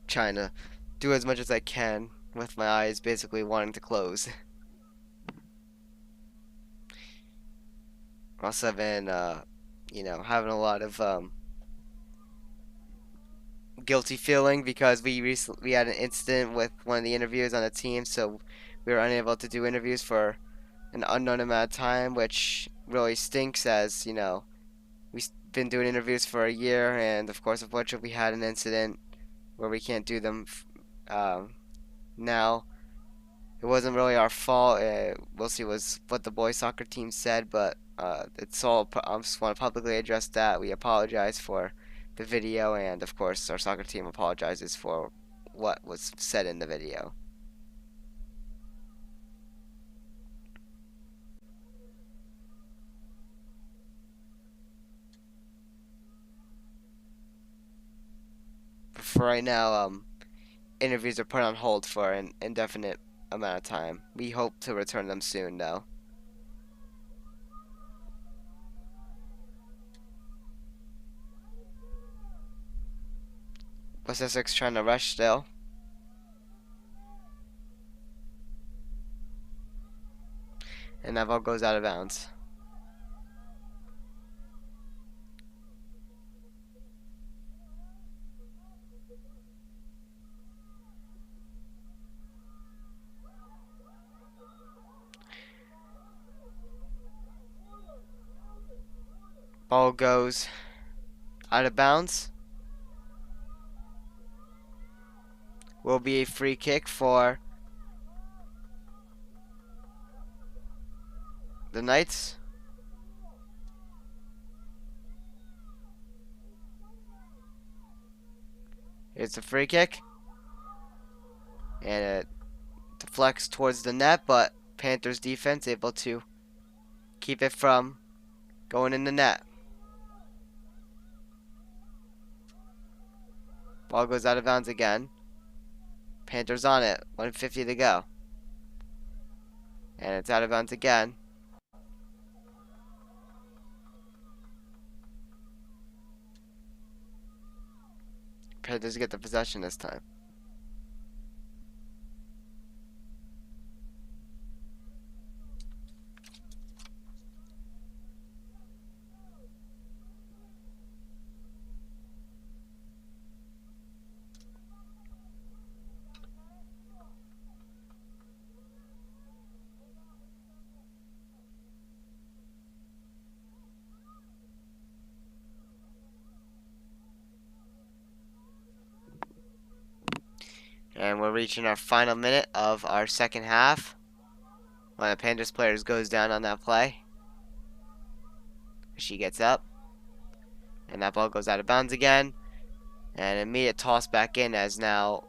Trying to do as much as I can with my eyes basically wanting to close. Also, I've been, having a lot of guilty feeling because we had an incident with one of the interviewers on the team, so we were unable to do interviews for an unknown amount of time, which really stinks as, we've been doing interviews for a year, and of course, unfortunately, we had an incident where we can't do them now. It wasn't really our fault. Mostly was what the boys soccer team said, but it's all. I just want to publicly address that. We apologize for the video, and of course, our soccer team apologizes for what was said in the video. But for right now, interviews are put on hold for an indefinite amount of time. We hope to return them soon, though. West Essex trying to rush still. And that ball goes out of bounds. Ball goes out of bounds. Will be a free kick for the Knights. It's a free kick. And it deflects towards the net, but Panthers defense able to keep it from going in the net. Ball goes out of bounds again. Panthers on it. 1:50 to go. And it's out of bounds again. Panthers get the possession this time. And we're reaching our final minute of our second half. One of the Panthers players goes down on that play. She gets up. And that ball goes out of bounds again. And immediate toss back in as now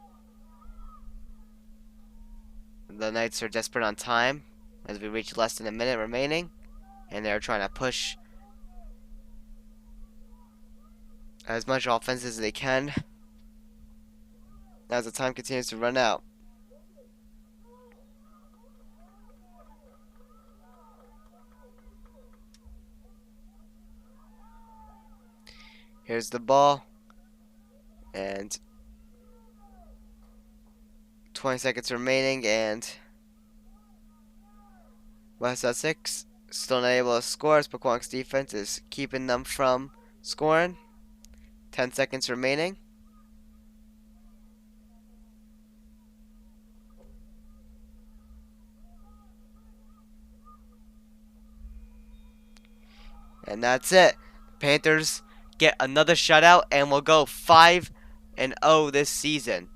the Knights are desperate on time as we reach less than a minute remaining. And they're trying to push as much offense as they can as the time continues to run out. Here's the ball. And 20 seconds remaining, and West Essex still not able to score as Pequannock's defense is keeping them from scoring. 10 seconds remaining. And that's it. Panthers get another shutout and will go 5-0 this season.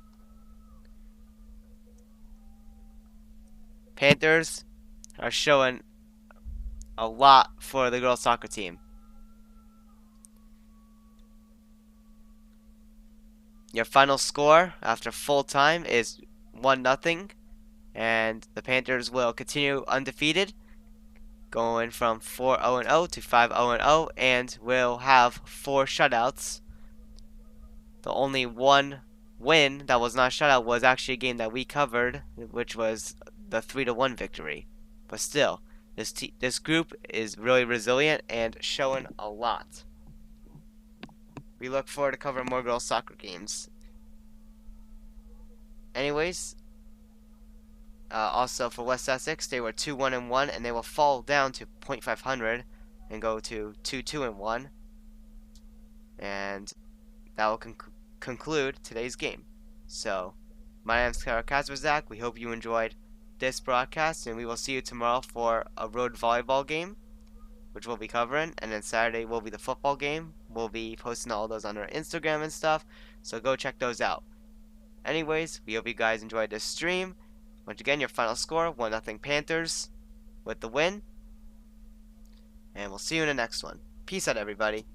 Panthers are showing a lot for the girls soccer team. Your final score after full time is 1-0, and the Panthers will continue undefeated, going from 4-0-0 to 5-0-0, and will have 4 shutouts. The only one win that was not a shutout was actually a game that we covered, which was the 3-1 victory. But still, this group is really resilient and showing a lot. we look forward to covering more girls soccer games. Anyways, also for West Essex, they were 2-1-1, and they will fall down to .500 and go to 2-2-1, and that will conclude today's game. So, my name is Zach. We hope you enjoyed this broadcast, and we will see you tomorrow for a road volleyball game, which we'll be covering, and then Saturday will be the football game. We'll be posting all those on our Instagram and stuff, so go check those out. Anyways, we hope you guys enjoyed this stream. Once again, your final score, 1-0 Panthers with the win, and we'll see you in the next one. Peace out, everybody.